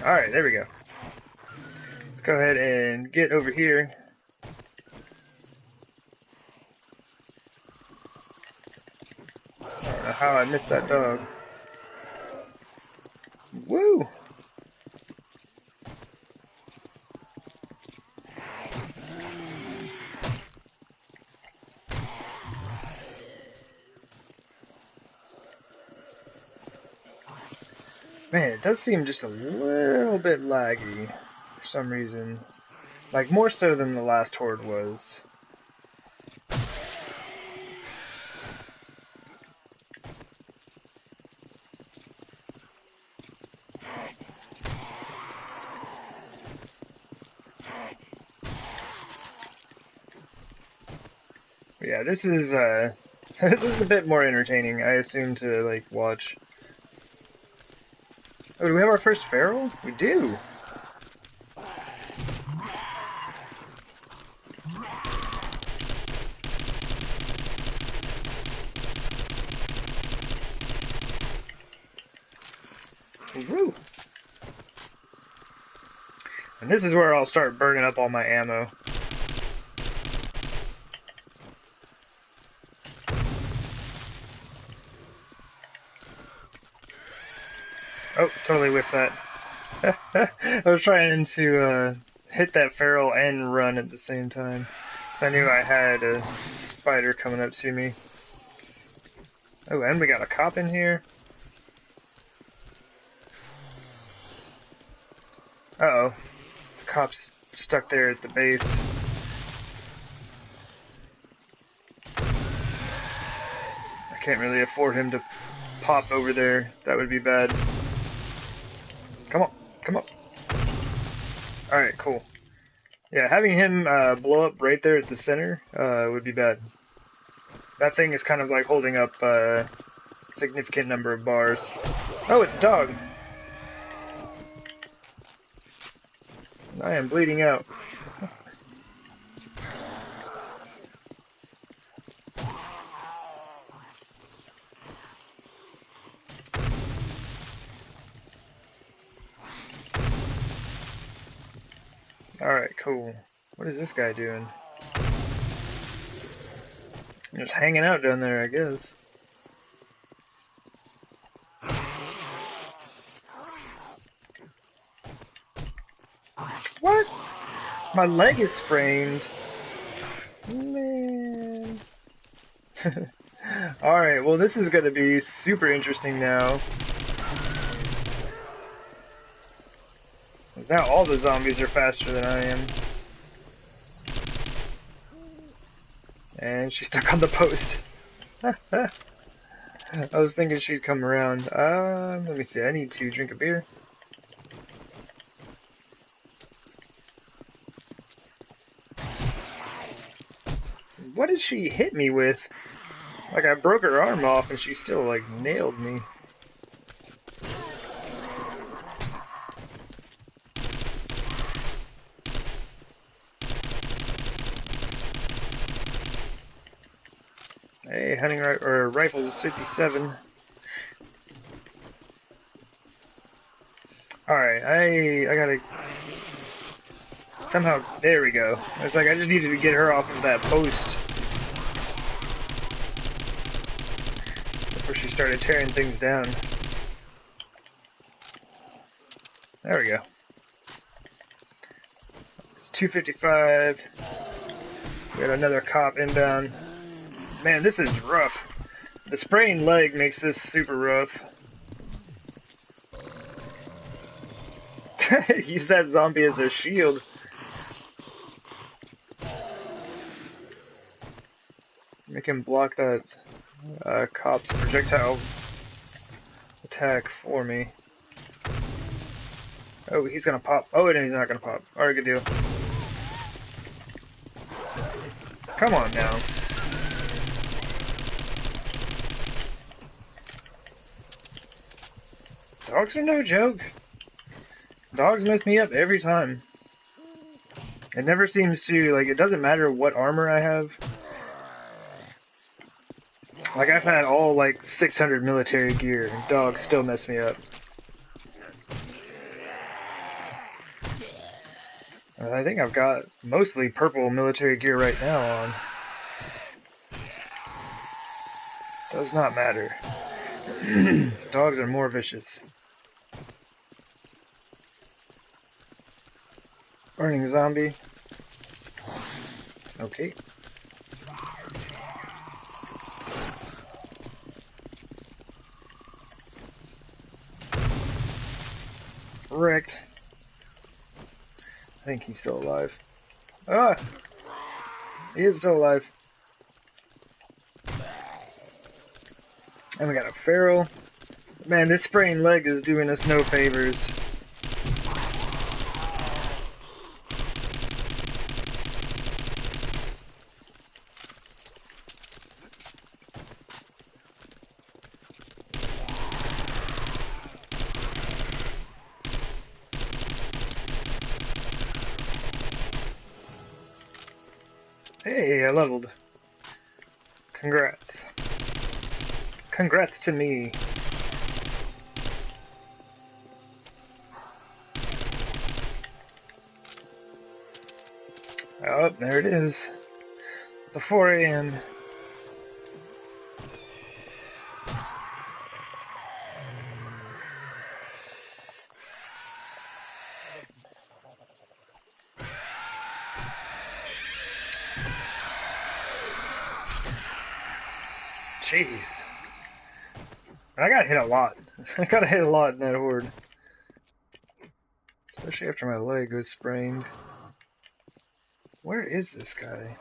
Speaker 1: Alright, there we go. Let's go ahead and get over here. I don't know how I missed that dog. Woo! Man, it does seem just a little bit laggy for some reason. Like, more so than the last Horde was. But yeah, this is this is a bit more entertaining, I assume, to like watch. Oh, do we have our first feral? We do! Woo! And this is where I'll start burning up all my ammo. Oh, totally whiffed that. I was trying to hit that feral and run at the same time. I knew I had a spider coming up to me. Oh, and we got a cop in here. Uh-oh. The cop's stuck there at the base. I can't really afford him to pop over there. That would be bad. Come on, come on. Alright, cool. Yeah, having him blow up right there at the center would be bad. That thing is kind of like holding up a significant number of bars. Oh, it's a dog. I am bleeding out. Alright, cool. What is this guy doing? Just hanging out down there, I guess. What? My leg is sprained. Man. Alright, well this is gonna be super interesting now. Now all the zombies are faster than I am. And she's stuck on the post. I was thinking she'd come around. Let me see, I need to drink a beer. What did she hit me with? Like I broke her arm off and she still like nailed me. Hey, hunting rifle is 57. Alright, I gotta somehow, there we go. It's like I just needed to get her off of that post before she started tearing things down. There we go. It's 255. We got another cop inbound. Man, this is rough. The sprained leg makes this super rough. Use that zombie as a shield. Make him block that cop's projectile attack for me. Oh, he's gonna pop. Oh, and he's not gonna pop. Alright, good deal. Come on now. Dogs are no joke. Dogs mess me up every time. It never seems to, like, it doesn't matter what armor I have. Like, I've had all, like, 600 military gear, and dogs still mess me up. I think I've got mostly purple military gear right now on. Does not matter. Dogs are more vicious. Burning zombie. Okay. wrecked. I think he's still alive. Ah! He is still alive. And we got a feral. Man, this sprained leg is doing us no favors. Hey, I leveled. Congrats. Congrats to me. Oh, there it is. The 4 a.m. Jeez. I got hit a lot. I got hit a lot in that horde. Especially after my leg was sprained. Where is this guy?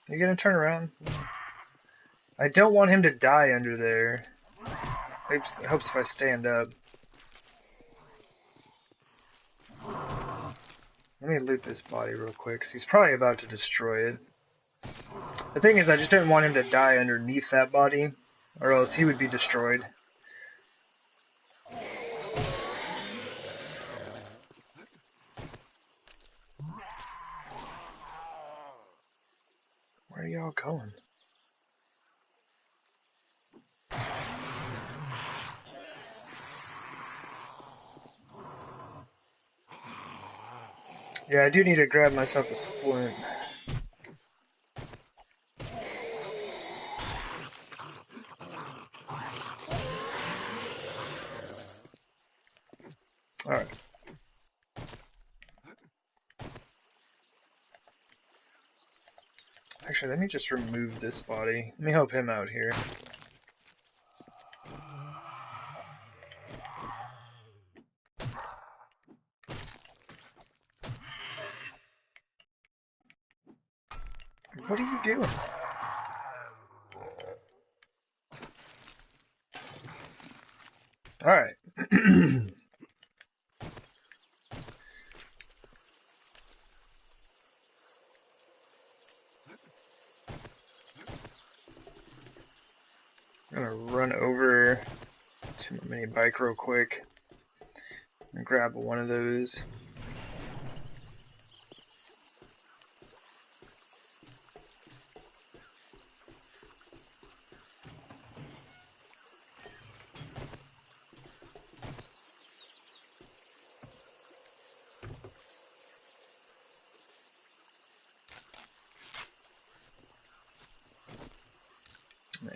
Speaker 1: You gonna turn around? I don't want him to die under there. It helps if I stand up. Let me loot this body real quick, because he's probably about to destroy it. The thing is, I just didn't want him to die underneath that body, or else he would be destroyed. Where are y'all going? Yeah, I do need to grab myself a splint. Alright. Actually, let me just remove this body. Let me help him out here. What are you doing? Alright. I'm gonna run over to my mini bike real quick and grab one of those.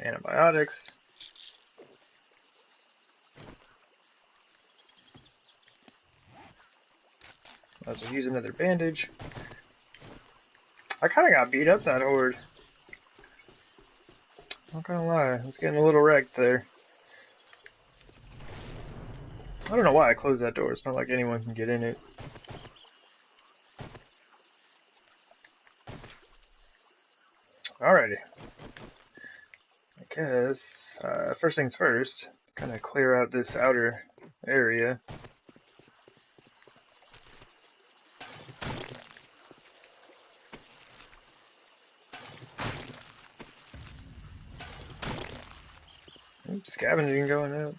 Speaker 1: Antibiotics. Might as well use another bandage. I kind of got beat up that horde. Not gonna lie, I was getting a little wrecked there. I don't know why I closed that door. It's not like anyone can get in it. Alrighty. I guess, first things first, kind of clear out this outer area. Oops, scavenging going up.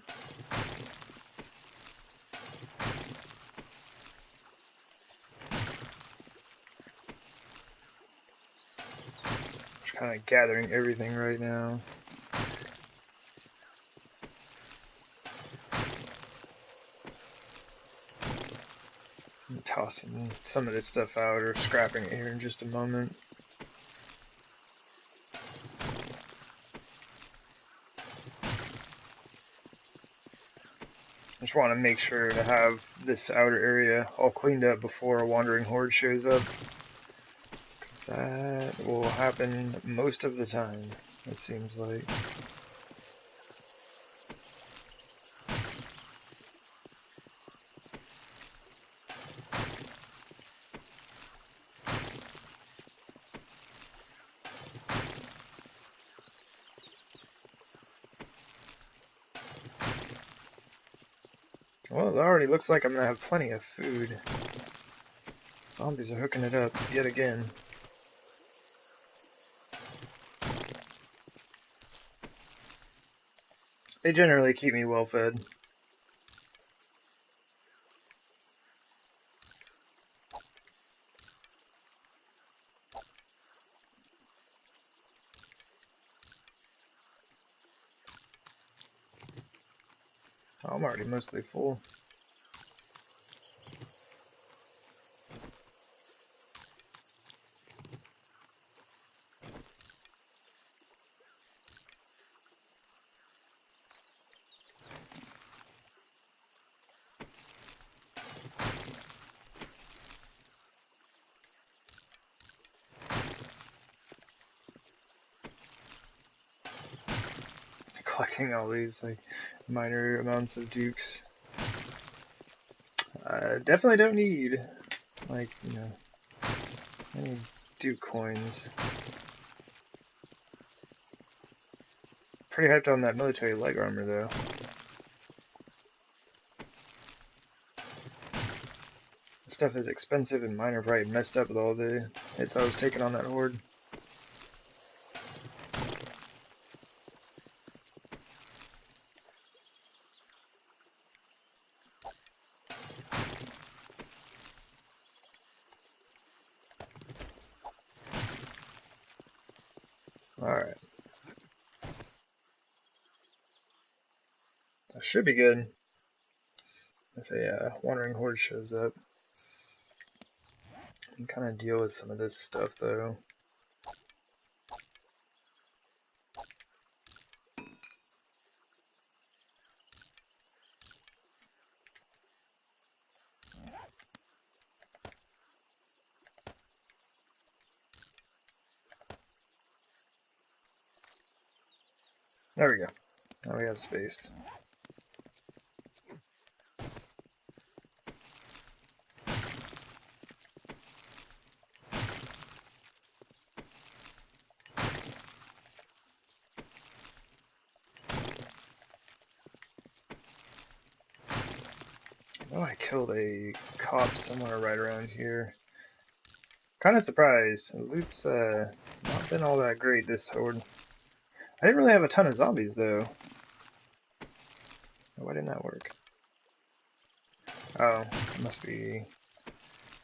Speaker 1: Just kind of gathering everything right now. I'm tossing some of this stuff out or scrapping it here in just a moment. I just want to make sure to have this outer area all cleaned up before a wandering horde shows up. That will happen most of the time, it seems like. Well, it already looks like I'm gonna have plenty of food. Zombies are hooking it up yet again. They generally keep me well fed. Oh, I'm already mostly full. Collecting all these like minor amounts of dukes. Definitely don't need like, you know, any duke coins. Pretty hyped on that military leg armor though. Stuff is expensive and mine are probably messed up with all the hits I was taking on that horde. Alright. That should be good. If a wandering horde shows up. I can kind of deal with some of this stuff though. There we go. Now we have space. Oh, I killed a cop somewhere right around here. Kind of surprised. The loot's not been all that great this horde. I didn't really have a ton of zombies though. Why didn't that work? Oh, I must be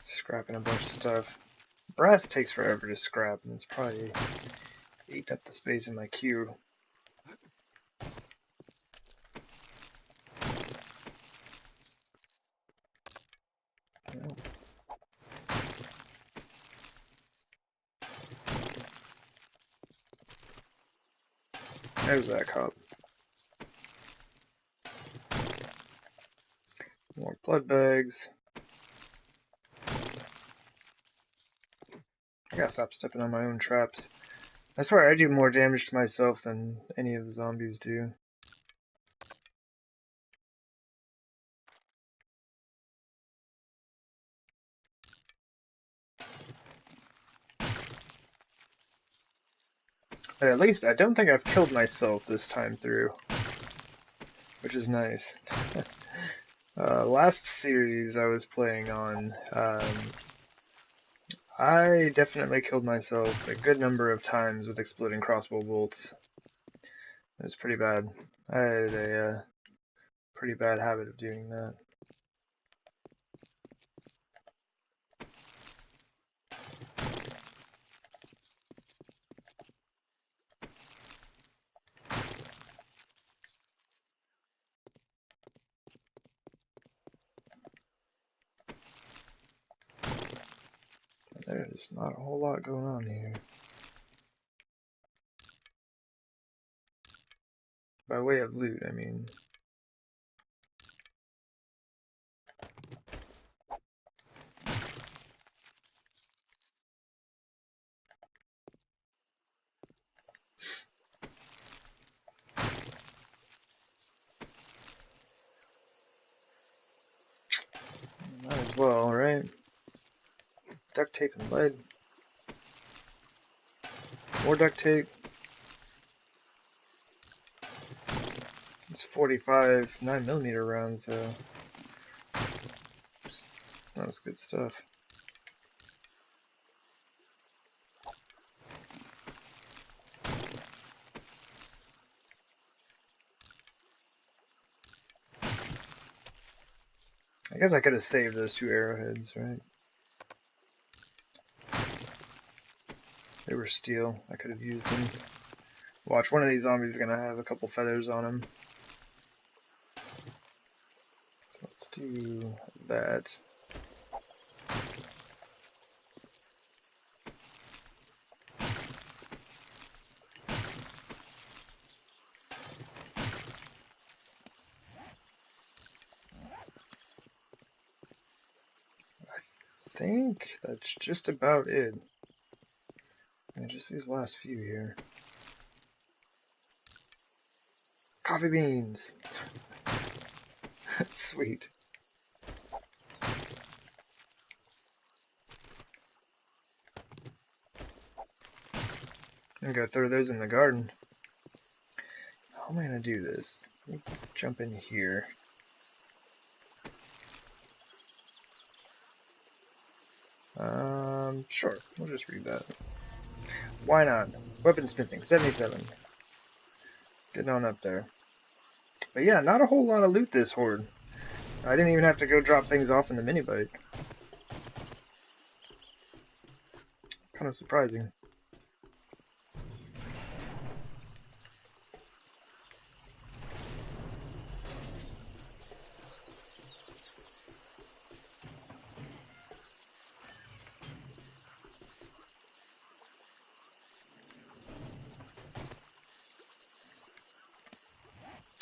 Speaker 1: scrapping a bunch of stuff. Brass takes forever to scrap, and it's probably eating up the space in my queue. Oh. There's that cop. More blood bags. I gotta stop stepping on my own traps. I swear I do more damage to myself than any of the zombies do. But at least I don't think I've killed myself this time through, which is nice. Last series I was playing on, I definitely killed myself a good number of times with exploding crossbow bolts. It was pretty bad. I had a pretty bad habit of doing that. There's not a whole lot going on here. By way of loot, I mean. Might as well, right? Duct tape and lead. More duct tape. It's 45 9mm rounds though. That was good stuff. I guess I could have saved those 2 arrowheads, right? They were steel. I could have used them. Watch, one of these zombies is gonna have a couple feathers on him. So let's do that. I think that's just about it. And just these last few here. Coffee beans! Sweet. I'm gonna throw those in the garden. How am I gonna do this? Let me jump in here. Sure. We'll just read that. Why not? Weaponsmithing, 77. Getting on up there. But yeah, not a whole lot of loot this horde. I didn't even have to go drop things off in the mini bike. Kind of surprising.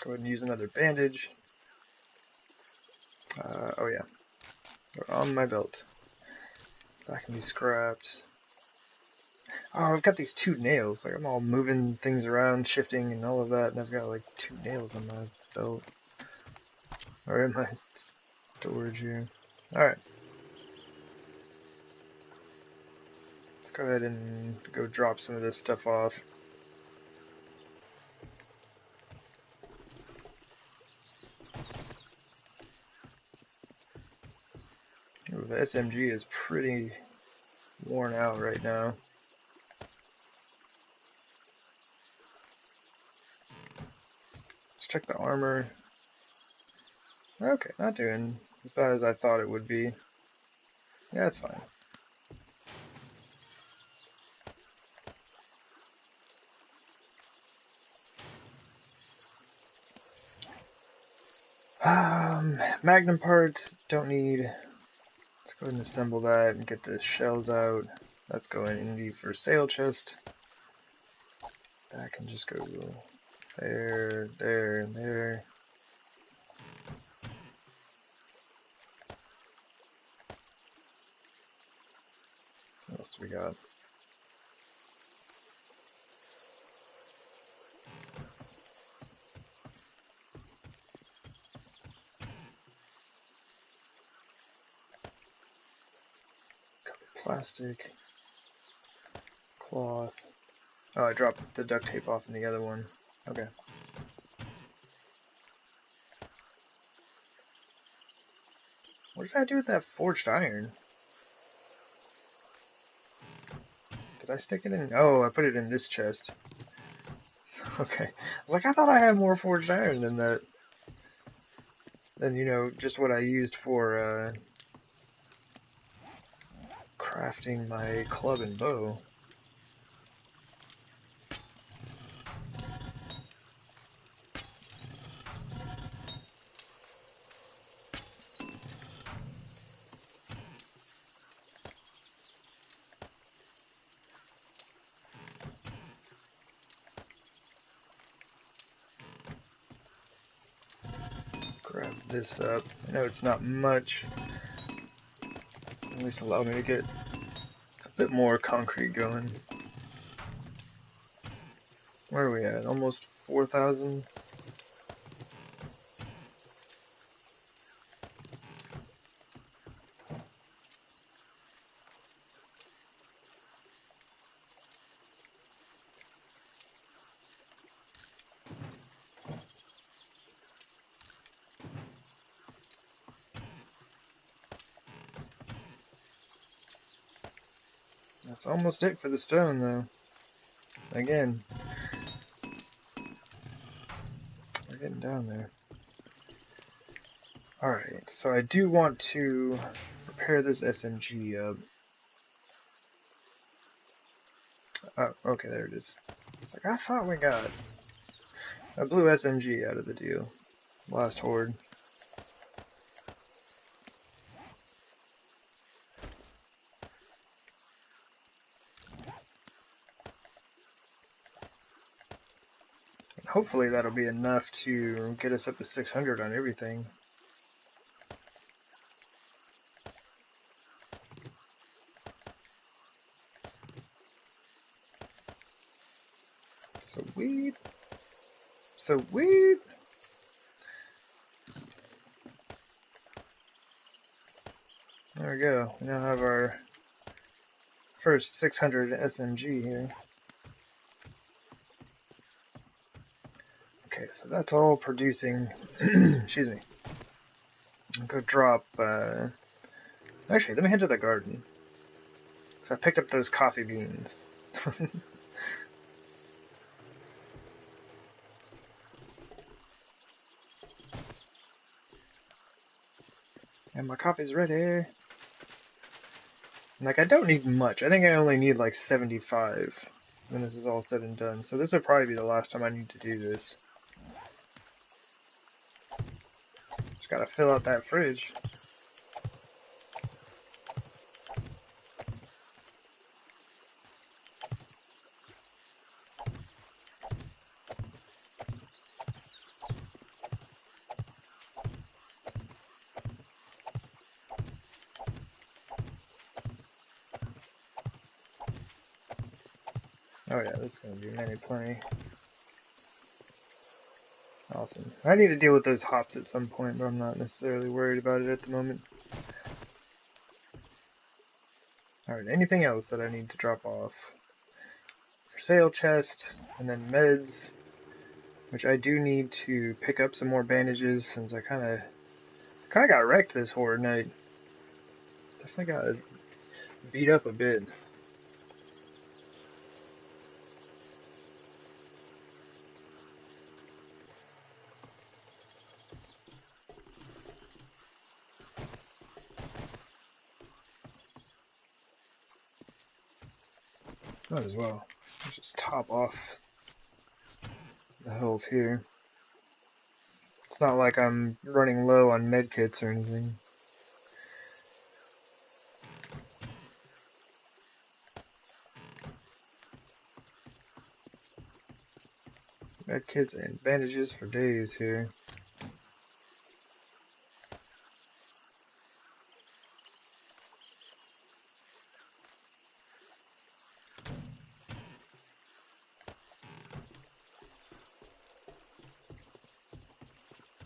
Speaker 1: Go ahead and use another bandage. Oh yeah. They're on my belt. That can be scrapped. Oh, I've got these 2 nails. Like, I'm all moving things around, shifting, and all of that, and I've got like 2 nails on my belt. Or in my storage here. Alright. Let's go ahead and go drop some of this stuff off. Ooh, the SMG is pretty worn out right now. Let's check the armor. Okay, not doing as bad as I thought it would be. Yeah, it's fine. Magnum parts, don't need. Let's go ahead and assemble that and get the shells out. That's going in the for sale chest. That can just go there, there, and there. What else do we got? Plastic, cloth. Oh, I dropped the duct tape off in the other one. Okay. What did I do with that forged iron? Did I stick it in? Oh, I put it in this chest. Okay. I was like, I thought I had more forged iron than that. Than, you know, just what I used for, crafting my club and bow. Grab this up. I know it's not much. At least allow me to get a bit more concrete going. Where are we at? Almost 4,000? That's almost it for the stone, though. Again, we're getting down there. Alright, so I do want to repair this SMG up. Oh, okay, there it is. It's like, I thought we got a blue SMG out of the deal. Last Horde. And hopefully that'll be enough to get us up to 600 on everything. Sweet. Sweet. There we go. We now have our first 600 SMG here. Okay, so that's all producing. Excuse me. I'll go drop. Actually, let me head to the garden. So I picked up those coffee beans. And my coffee's ready. Like, I don't need much. I think I only need like 75 when this is all said and done. So this will probably be the last time I need to do this. Just gotta fill out that fridge. Oh yeah, this is gonna be plenty. Awesome. I need to deal with those hops at some point, but I'm not necessarily worried about it at the moment. Alright, anything else that I need to drop off? For sale chest, and then meds, which I do need to pick up some more bandages since I kinda got wrecked this Horde night. Definitely got beat up a bit. Might as well. Let's just top off the health here. It's not like I'm running low on medkits or anything. Medkits and bandages for days here.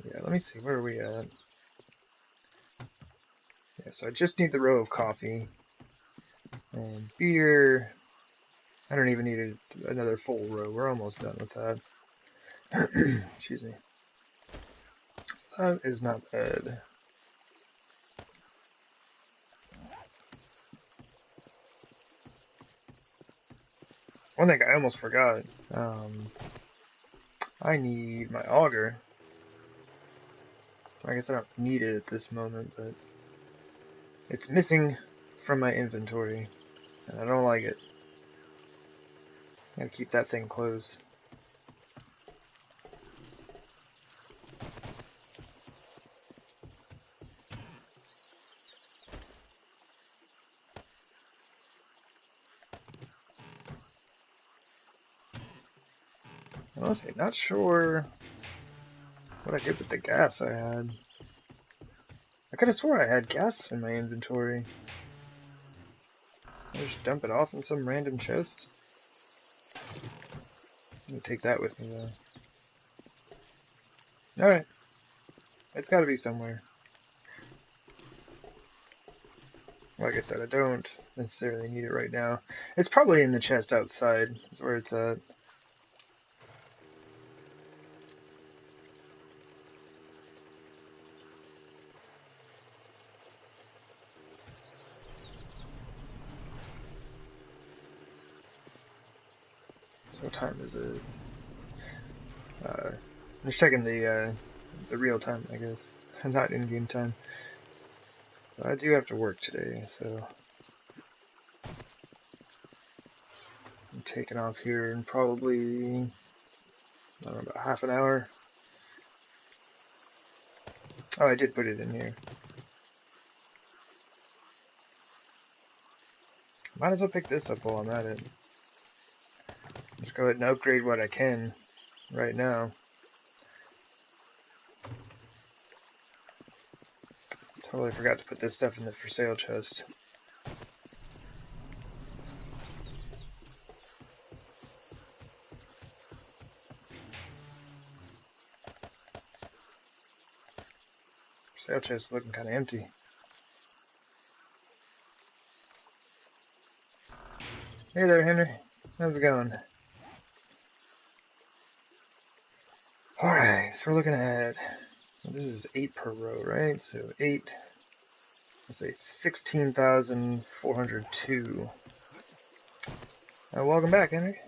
Speaker 1: Yeah, let me see, where are we at? Yeah, so I just need the row of coffee. And beer. I don't even need another full row. We're almost done with that. Excuse me. That is not bad. One thing I almost forgot. I need my auger. I guess I don't need it at this moment, but it's missing from my inventory, and I don't like it. Gotta keep that thing closed. Honestly, not sure what I did with the gas I had. I could have swore I had gas in my inventory. I just dump it off in some random chest. I'm gonna take that with me though. Alright. It's gotta be somewhere. Like I said, I don't necessarily need it right now. It's probably in the chest outside, is where it's at. What time is it? I'm just checking the real time, I guess, not in-game time. But I do have to work today, so I'm taking off here in probably, I don't know, about half an hour. Oh, I did put it in here. Might as well pick this up while I'm at it. Just go ahead and upgrade what I can right now. Totally forgot to put this stuff in the for sale chest. For sale chest is looking kind of empty. Hey there, Henry. How's it going? Alright, so we're looking at, this is 8 per row, right? So 8, let's say 16,402. Welcome back, Henry.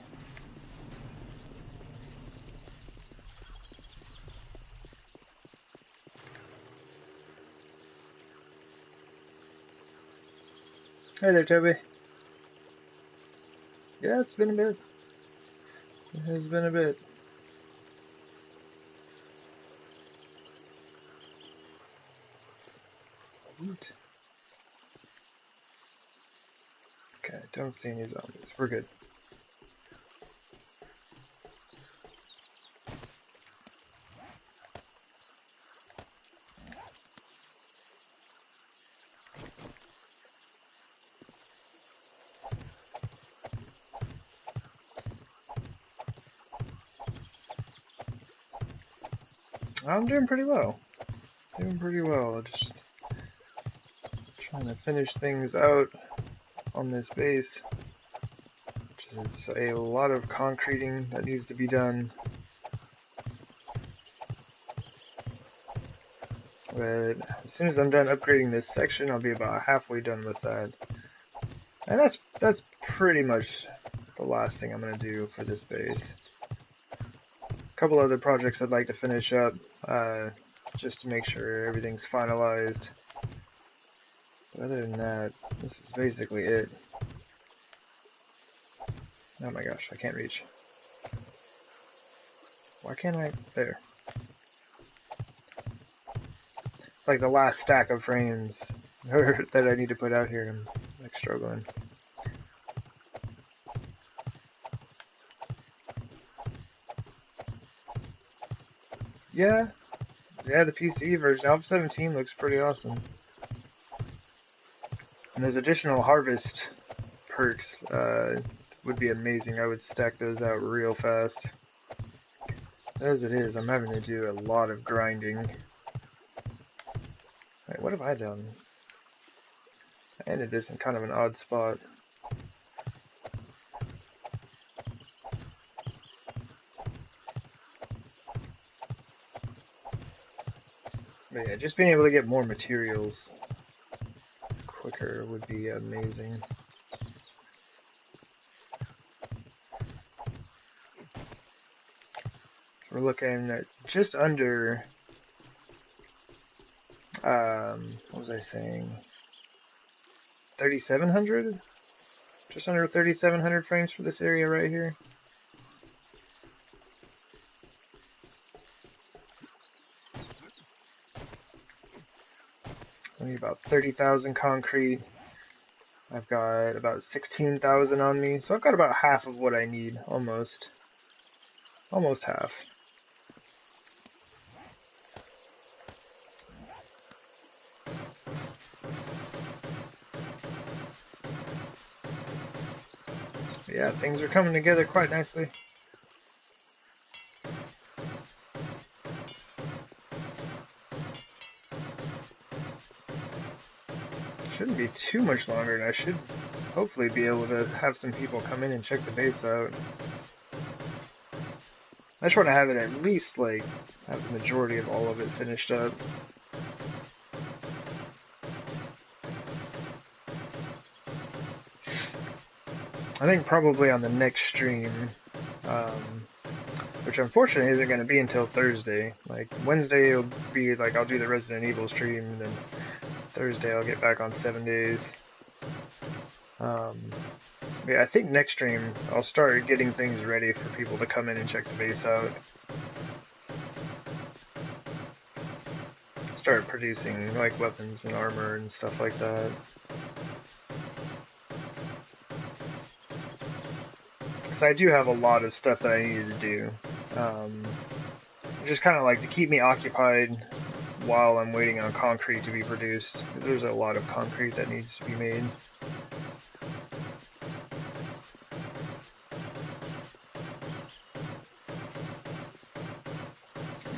Speaker 1: Hey there, Toby. Yeah, it's been a bit. It has been a bit. Woot. Okay, don't see any zombies. We're good. I'm doing pretty well. Just trying to finish things out on this base, which is a lot of concreting that needs to be done. But as soon as I'm done upgrading this section, I'll be about halfway done with that. And that's pretty much the last thing I'm going to do for this base. A couple other projects I'd like to finish up, just to make sure everything's finalized. But other than that, this is basically it. Oh my gosh, I can't reach. Why can't I? There. Like the last stack of frames that I need to put out here, I'm like struggling. Yeah, the PC version, Alpha 17 looks pretty awesome. And those additional harvest perks would be amazing. I would stack those out real fast. As it is, I'm having to do a lot of grinding. Wait, what have I done? I ended this in kind of an odd spot. But yeah, just being able to get more materials quicker would be amazing. So we're looking at just under, what was I saying? 3,700? Just under 3,700 frames for this area right here. I need about 30,000 concrete. I've got about 16,000 on me, so I've got about half of what I need, almost. Almost half. Yeah, things are coming together quite nicely. Shouldn't be too much longer, and I should hopefully be able to have some people come in and check the base out. I just want to have it at least, like, have the majority of all of it finished up. I think probably on the next stream, which unfortunately isn't going to be until Thursday. Like, Wednesday it'll be like I'll do the Resident Evil stream, and then Thursday I'll get back on 7 days. Yeah, I think next stream I'll start getting things ready for people to come in and check the base out. Start producing like weapons and armor and stuff like that. Because I do have a lot of stuff that I needed to do. Just kind of like to keep me occupied while I'm waiting on concrete to be produced. There's a lot of concrete that needs to be made.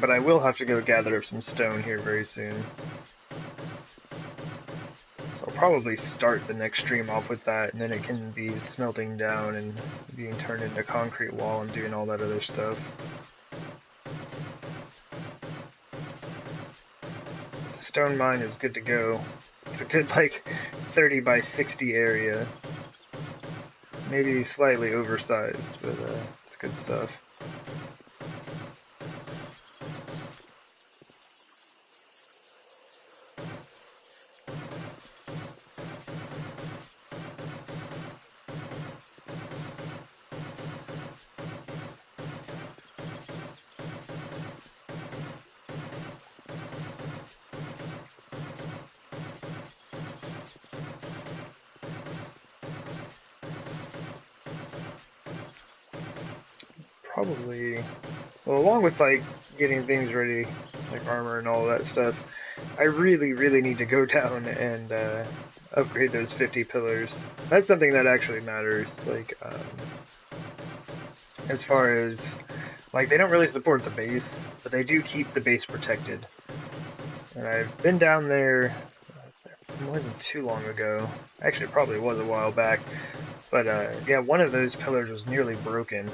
Speaker 1: But I will have to go gather up some stone here very soon. So I'll probably start the next stream off with that, and then it can be smelting down and being turned into concrete while I'm doing all that other stuff. The stone mine is good to go. It's a good, like, 30 by 60 area. Maybe slightly oversized, but it's good stuff. Probably, well, along with like getting things ready, like armor and all that stuff, I really need to go down and upgrade those 50 pillars. That's something that actually matters. Like, as far as, like, they don't really support the base, but they do keep the base protected. And I've been down there, it wasn't too long ago. Actually, it probably was a while back. But yeah, one of those pillars was nearly broken.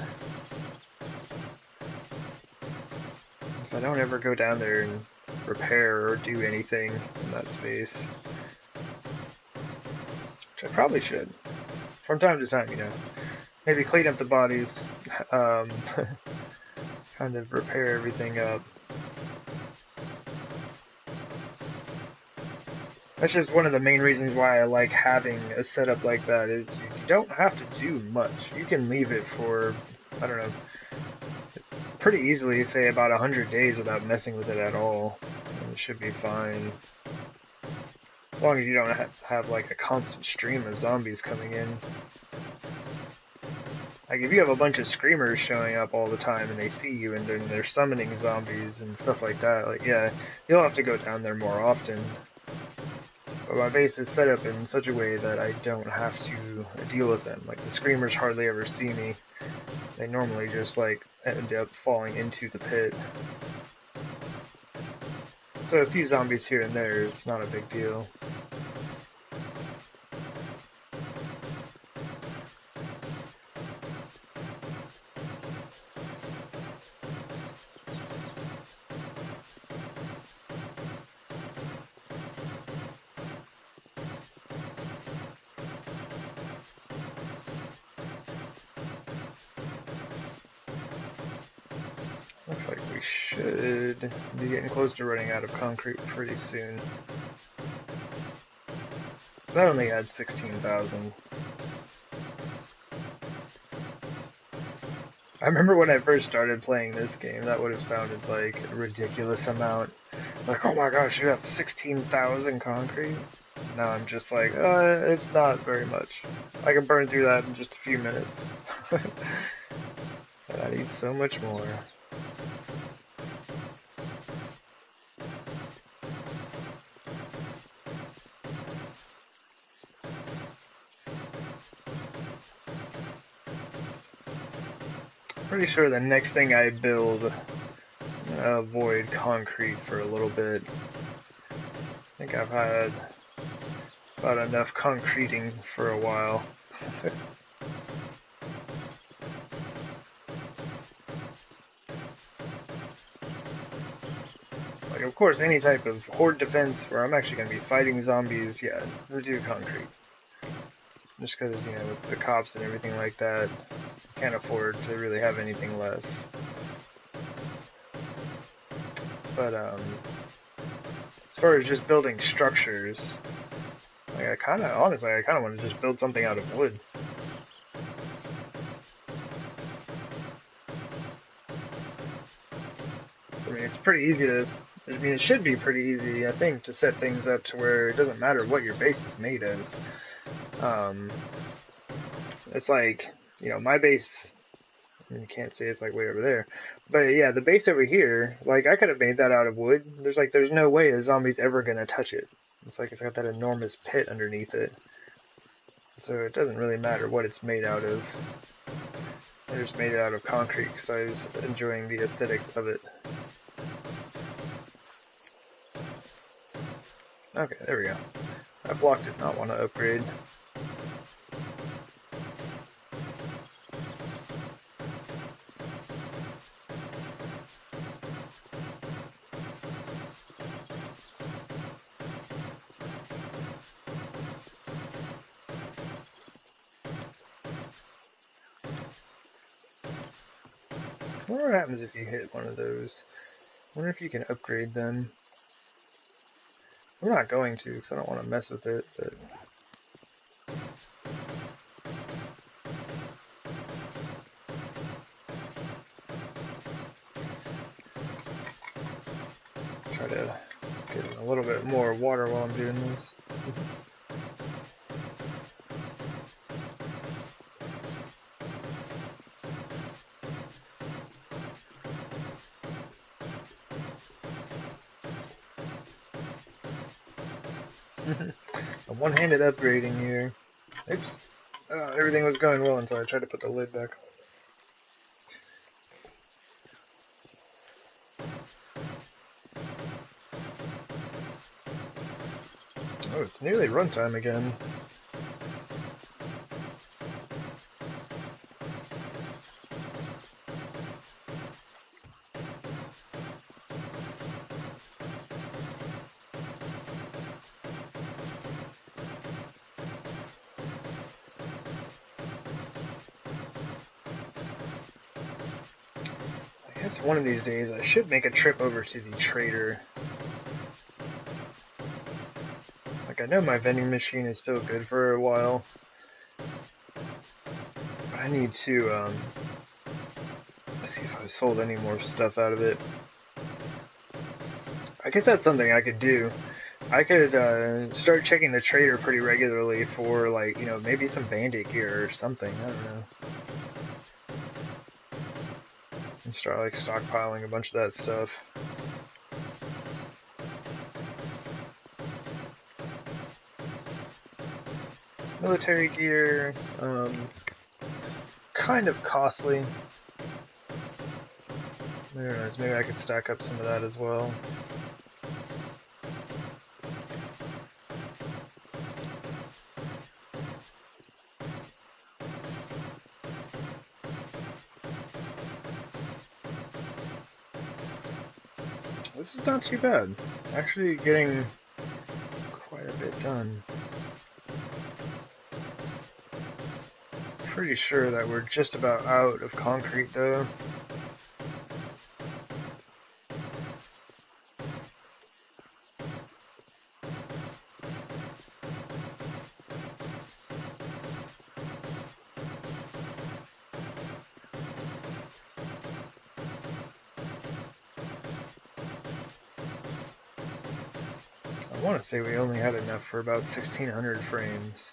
Speaker 1: I don't ever go down there and repair or do anything in that space. Which I probably should. From time to time, you know. Maybe clean up the bodies. Kind of repair everything up. That's just one of the main reasons why I like having a setup like that, is you don't have to do much. You can leave it for, I don't know, pretty easily, say about 100 days without messing with it at all. And it should be fine. As long as you don't have like a constant stream of zombies coming in. Like if you have a bunch of screamers showing up all the time and they see you and then they're summoning zombies and stuff like that, like yeah, you'll have to go down there more often. But my base is set up in such a way that I don't have to deal with them. Like the screamers hardly ever see me. They normally just like end up falling into the pit. So a few zombies here and there is not a big deal. Looks like we should be getting close to running out of concrete pretty soon. That only had 16,000. I remember when I first started playing this game, that would have sounded like a ridiculous amount. Like, oh my gosh, you have 16,000 concrete? Now I'm just like, it's not very much. I can burn through that in just a few minutes. But I need so much more. Pretty sure the next thing I build, I'm gonna avoid concrete for a little bit. I think I've had about enough concreting for a while. Like, of course, any type of horde defense where I'm actually gonna be fighting zombies, yeah, we'll do concrete. Just because, you know, with the cops and everything like that, can't afford to really have anything less. But as far as just building structures, like honestly, I kind of want to just build something out of wood. I mean, it's pretty easy to. I mean, it should be pretty easy, I think, to set things up to where it doesn't matter what your base is made of. It's like, you know, my base. You can't see, it's like way over there. But yeah, the base over here, like I could have made that out of wood. There's no way a zombie's ever gonna touch it. It's like it's got that enormous pit underneath it. So it doesn't really matter what it's made out of. I just made it out of concrete because I was enjoying the aesthetics of it. Okay, there we go. That block did not want to upgrade. I wonder what happens if you hit one of those. I wonder if you can upgrade them. I'm not going to because I don't want to mess with it, but... Try to get a little bit more water while I'm doing this. A one-handed upgrading here. Oops. Everything was going well until I tried to put the lid back on. Oh, it's nearly runtime again. I guess one of these days I should make a trip over to the trader. Like, I know my vending machine is still good for a while, but I need to see if I've sold any more stuff out of it. I guess that's something I could do. I could start checking the trader pretty regularly for, like, you know, maybe some bandit gear or something. I don't know. And start, like, stockpiling a bunch of that stuff. Military gear, kind of costly. Who knows, maybe I could stack up some of that as well. This is not too bad. Actually getting quite a bit done. Pretty sure that we're just about out of concrete though. I want to say we only had enough for about 1,600 frames.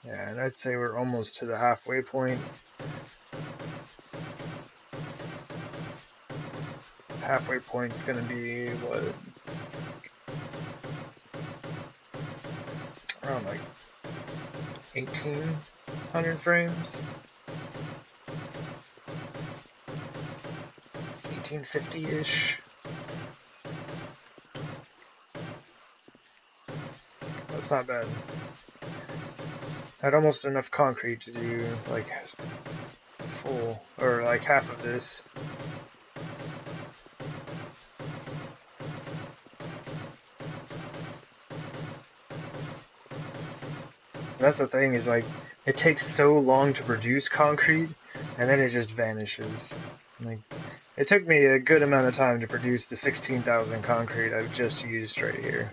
Speaker 1: Yeah, and I'd say we're almost to the halfway point. Halfway point's gonna be, what? Around like 1,800 frames. 1950-ish. That's not bad. I had almost enough concrete to do like full, or like half of this. That's the thing, is like, it takes so long to produce concrete, and then it just vanishes. Like, it took me a good amount of time to produce the 16,000 concrete I've just used right here.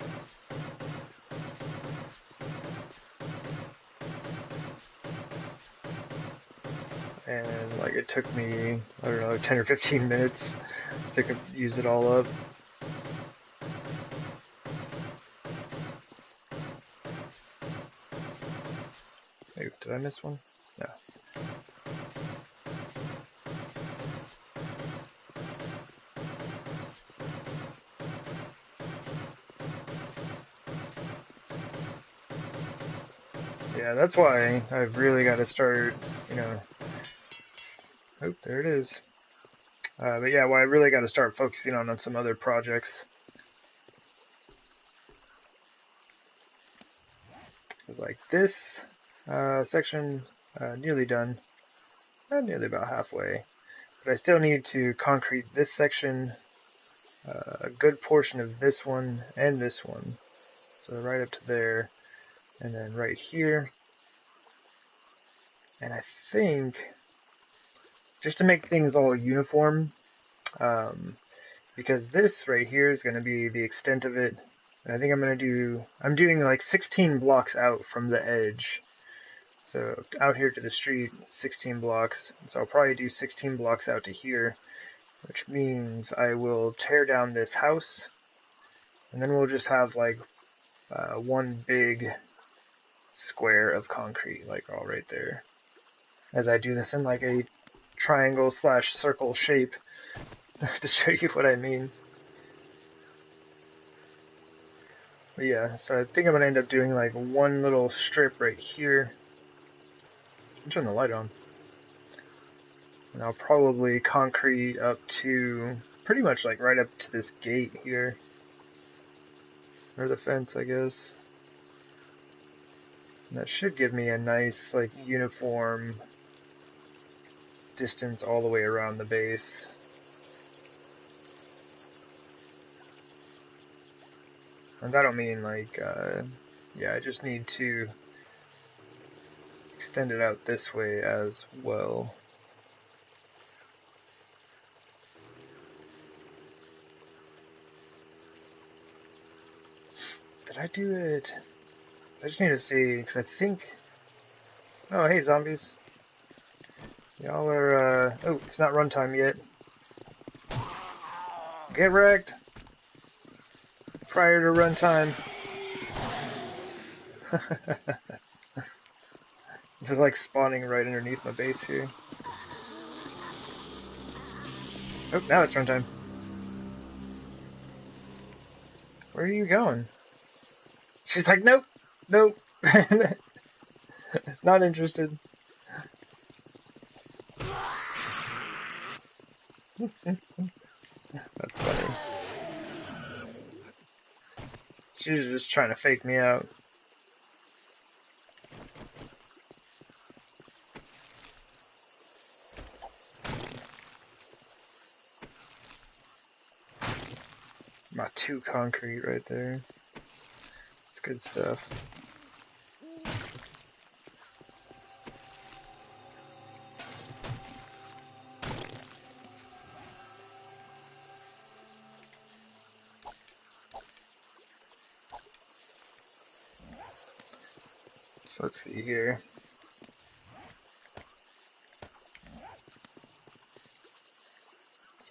Speaker 1: And like, it took me, I don't know, 10 or 15 minutes to use it all up. Hey, did I miss one? No. Yeah, that's why I've really got to start, you know... Oh, there it is. But yeah, why I really got to start focusing on some other projects. Because like this section, nearly done. Nearly about halfway. But I still need to concrete this section, a good portion of this one, and this one. So right up to there, and then right here. And I think, just to make things all uniform, because this right here is going to be the extent of it. And I think I'm doing like 16 blocks out from the edge. So out here to the street, 16 blocks. So I'll probably do 16 blocks out to here, which means I will tear down this house, and then we'll just have like one big square of concrete, like all right there. As I do this in like a triangle / circle shape to show you what I mean. But yeah, so I think I'm gonna end up doing like one little strip right here. I'll turn the light on. And I'll probably concrete up to pretty much like right up to this gate here. Or the fence, I guess. And that should give me a nice, like, uniform distance all the way around the base. And I don't mean, like, yeah, I just need to extend it out this way as well. Did I do it? I just need to see, because I think... Oh, hey, zombies. Y'all are, oh, it's not runtime yet. Get wrecked! Prior to runtime. They're like spawning right underneath my base here. Oh, now it's runtime. Where are you going? She's like, nope, nope. Not interested. That's funny. She's just trying to fake me out. My 2 concrete right there. It's good stuff. So let's see here.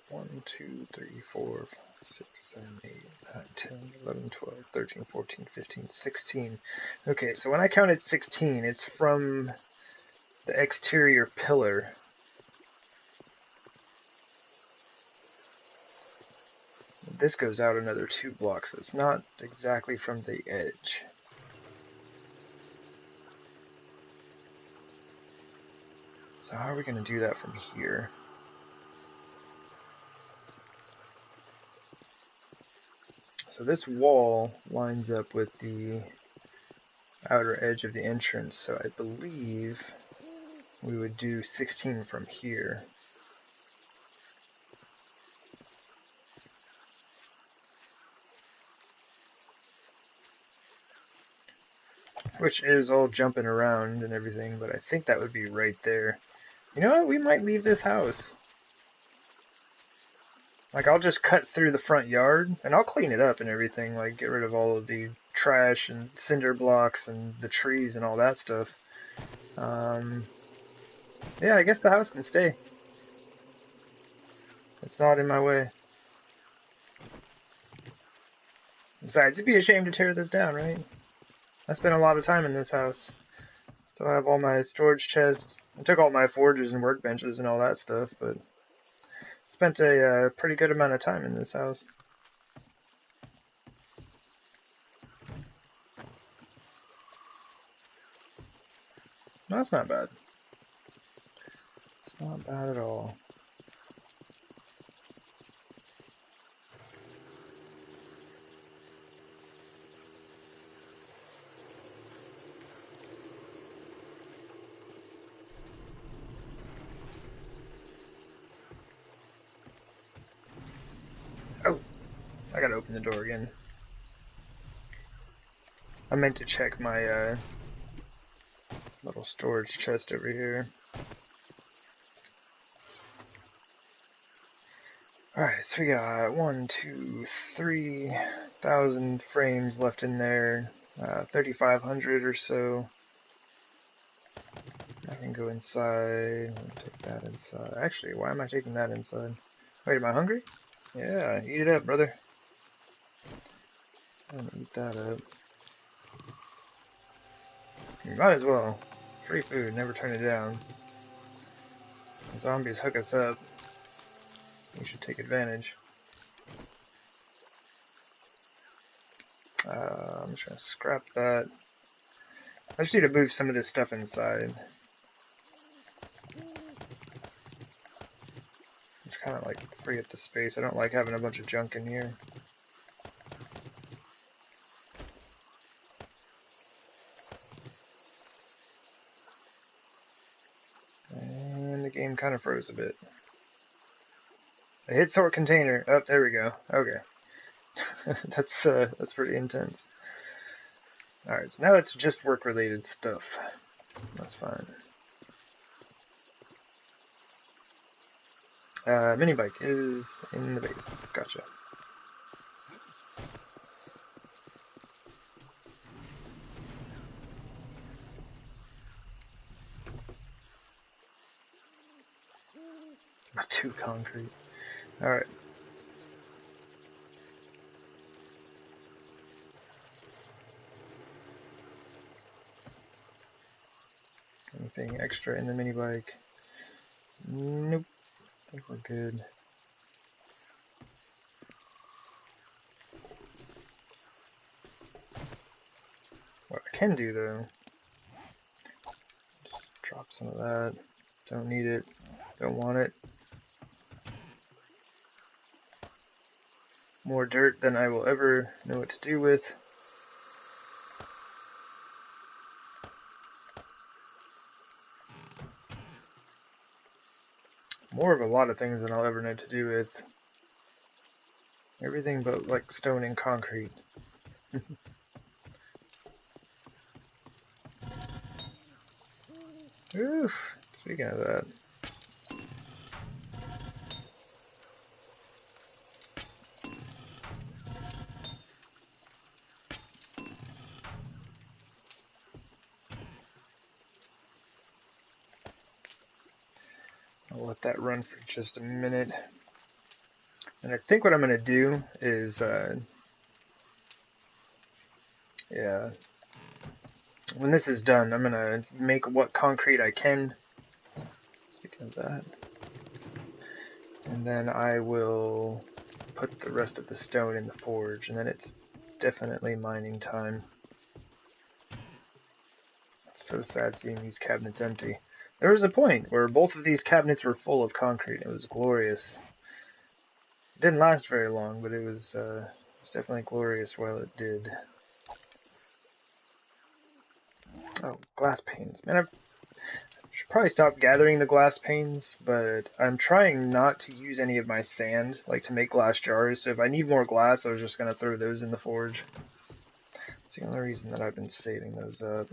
Speaker 1: One, 2, 3, 4, 5, 6, 7, 8, 9, 10, 11, 12, 13, 14, 15, 16. Okay, so when I counted 16, it's from the exterior pillar. This goes out another 2 blocks, so it's not exactly from the edge. So how are we going to do that from here? So this wall lines up with the outer edge of the entrance, so I believe we would do 16 from here. Which is all jumping around and everything, but I think that would be right there. You know what? We might leave this house. Like, I'll just cut through the front yard, and I'll clean it up and everything, like, get rid of all of the trash and cinder blocks and the trees and all that stuff. Yeah, I guess the house can stay. It's not in my way. Besides, it'd be a shame to tear this down, right? I spent a lot of time in this house. Still have all my storage chests. I took all my forges and workbenches and all that stuff, but spent a pretty good amount of time in this house. No, that's not bad. It's not bad at all. Oh, I gotta open the door again. I meant to check my little storage chest over here. Alright, so we got 3,000 frames left in there, 3,500 or so. I can go inside, take that inside. Actually, why am I taking that inside? Wait, am I hungry? Yeah, eat it up, brother. I'm gonna eat that up. You might as well. Free food, never turn it down. The zombies hook us up. We should take advantage. I'm just gonna scrap that. I just need to move some of this stuff inside. Just kind of like free up the space. I don't like having a bunch of junk in here. And the game kind of froze a bit. I hit sort container. Oh, there we go. Okay. That's pretty intense. Alright, so now it's just work-related stuff. That's fine. Mini bike is in the base. Gotcha. Too concrete. Alright. Anything extra in the mini bike? Nope. I think we're good. What I can do though, just drop some of that. Don't need it. Don't want it. More dirt than I will ever know what to do with. More of a lot of things than I'll ever know what to do with. Everything but like stone and concrete. Oof. Speaking of that. I'll let that run for just a minute. And I think what I'm going to do is, yeah, when this is done, I'm going to make what concrete I can. Speaking of that. And then I will put the rest of the stone in the forge, and then it's definitely mining time. It's so sad seeing these cabinets empty. There was a point where both of these cabinets were full of concrete. It was glorious. It didn't last very long, but it was definitely glorious while it did. Oh, glass panes. Man, I should probably stop gathering the glass panes, but I'm trying not to use any of my sand, like to make glass jars, so if I need more glass, I was just going to throw those in the forge. It's the only reason that I've been saving those up.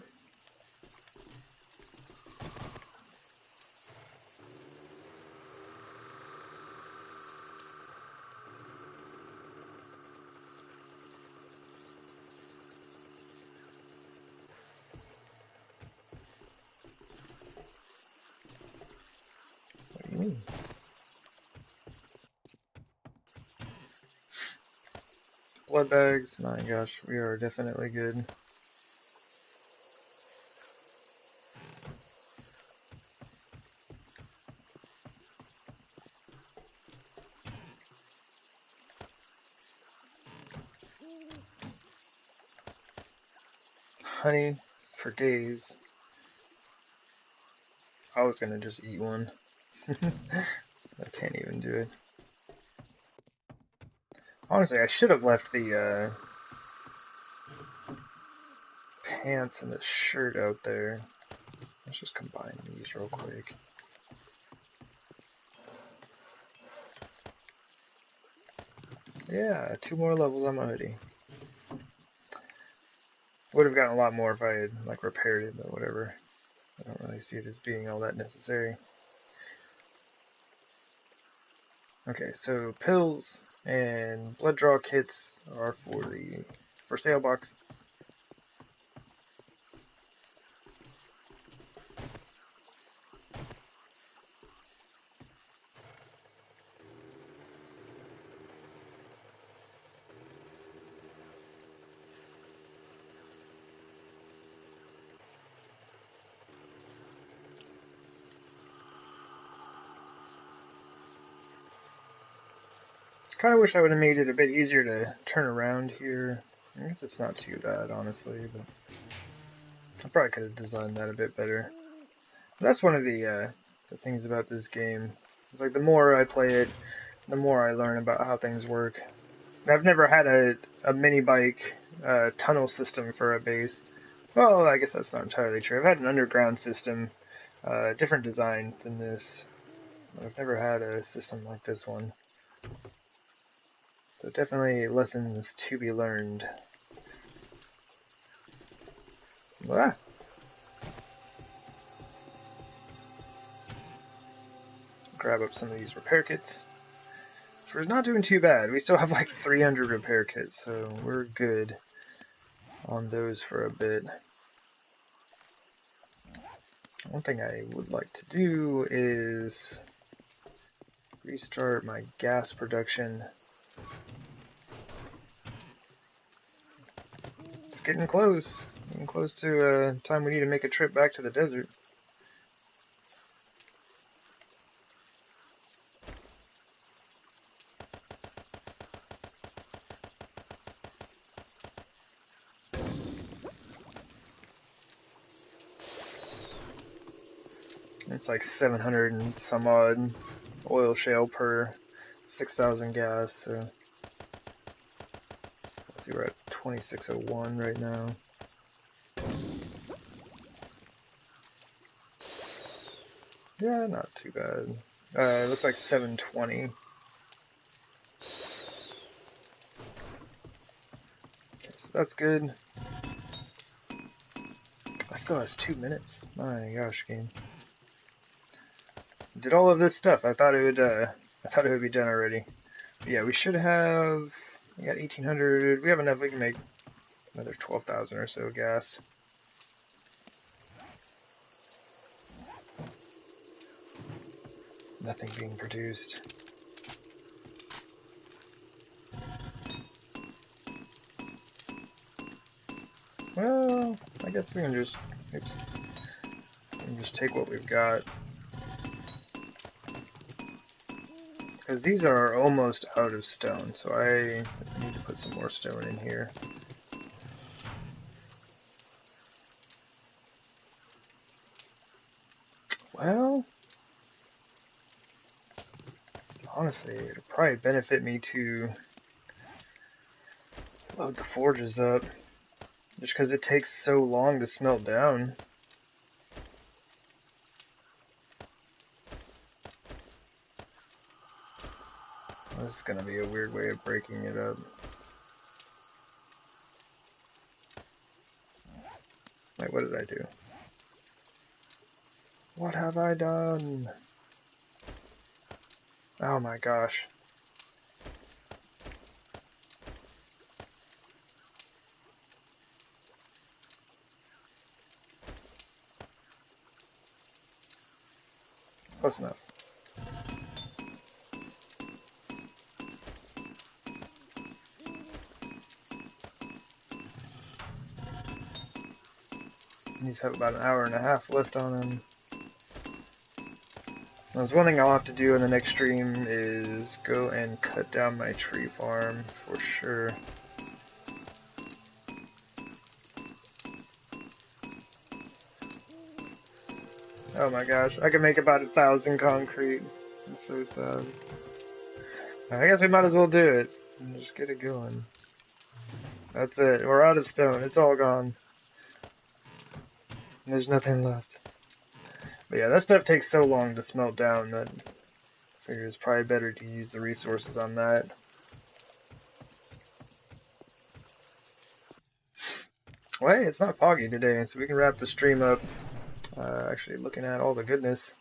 Speaker 1: What do you mean? Blood bags, my gosh, we are definitely good. Honey for days. I was gonna just eat one. I can't even do it. Honestly, I should have left the pants and the shirt out there. Let's just combine these real quick. Yeah, 2 more levels on my hoodie. Would have gotten a lot more if I had like repaired it, but whatever. I don't really see it as being all that necessary. Okay, so pills and blood draw kits are for the for sale box. Kind of wish I would have made it a bit easier to turn around here. I guess it's not too bad, honestly, but I probably could have designed that a bit better. But that's one of the things about this game. It's like the more I play it, the more I learn about how things work. I've never had a mini bike tunnel system for a base. Well, I guess that's not entirely true. I've had an underground system, different design than this. But I've never had a system like this one. So definitely lessons to be learned. Ah. Grab up some of these repair kits. So we're not doing too bad. We still have like 300 repair kits, so we're good on those for a bit. One thing I would like to do is restart my gas production. It's getting close. Getting close to time we need to make a trip back to the desert. It's like 700 and some odd oil shale per 6,000 gas, so let's see, we're at 2601 right now. Yeah, not too bad. It looks like 720. Okay, so that's good. That still has 2 minutes. My gosh, game. Did all of this stuff. I thought it would be done already. But yeah, we should have. We got 1,800. We have enough. We can make another 12,000 or so gas. Nothing being produced. Well, I guess we can just. Oops. We can just take what we've got. Because these are almost out of stone, so I need to put some more stone in here. Well, honestly, it'd probably benefit me to load the forges up. Just because it takes so long to smelt down. This is gonna be a weird way of breaking it up. Wait, what did I do? What have I done? Oh my gosh. Close enough. These have about an hour and a half left on them. There's one thing I'll have to do in the next stream is go and cut down my tree farm for sure. Oh my gosh, I can make about 1,000 concrete. That's so sad. I guess we might as well do it and just get it going. That's it, we're out of stone, it's all gone. There's nothing left. But yeah, that stuff takes so long to smelt down that I figure it's probably better to use the resources on that. Well, hey, it's not foggy today, so we can wrap the stream up. Actually looking at all the goodness.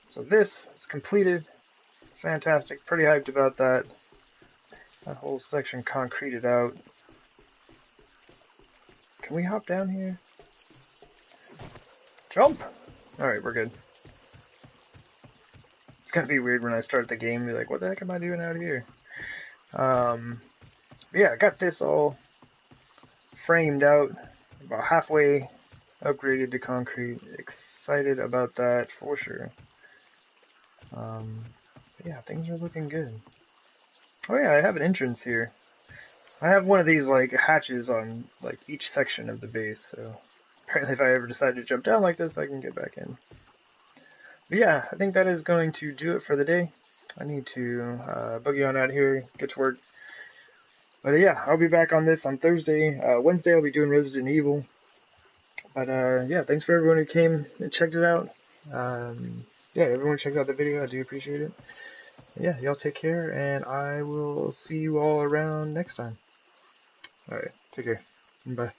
Speaker 1: So this is completed. Fantastic, pretty hyped about that. That whole section concreted out. Can we hop down here? Jump! Alright, we're good. It's gonna be weird when I start the game, be like, what the heck am I doing out here? Yeah, I got this all framed out, about halfway upgraded to concrete. Excited about that for sure. Yeah, things are looking good. Oh yeah, I have an entrance here. I have one of these like hatches on like each section of the base, so apparently if I ever decide to jump down like this, I can get back in. But yeah, I think that is going to do it for the day. I need to boogie on out here, get to work. But yeah, I'll be back on this on Thursday. Wednesday I'll be doing Resident Evil. But yeah, thanks for everyone who came and checked it out. Yeah, everyone checks out the video. I do appreciate it. Yeah, y'all take care, and I will see you all around next time. Alright, take care. Bye.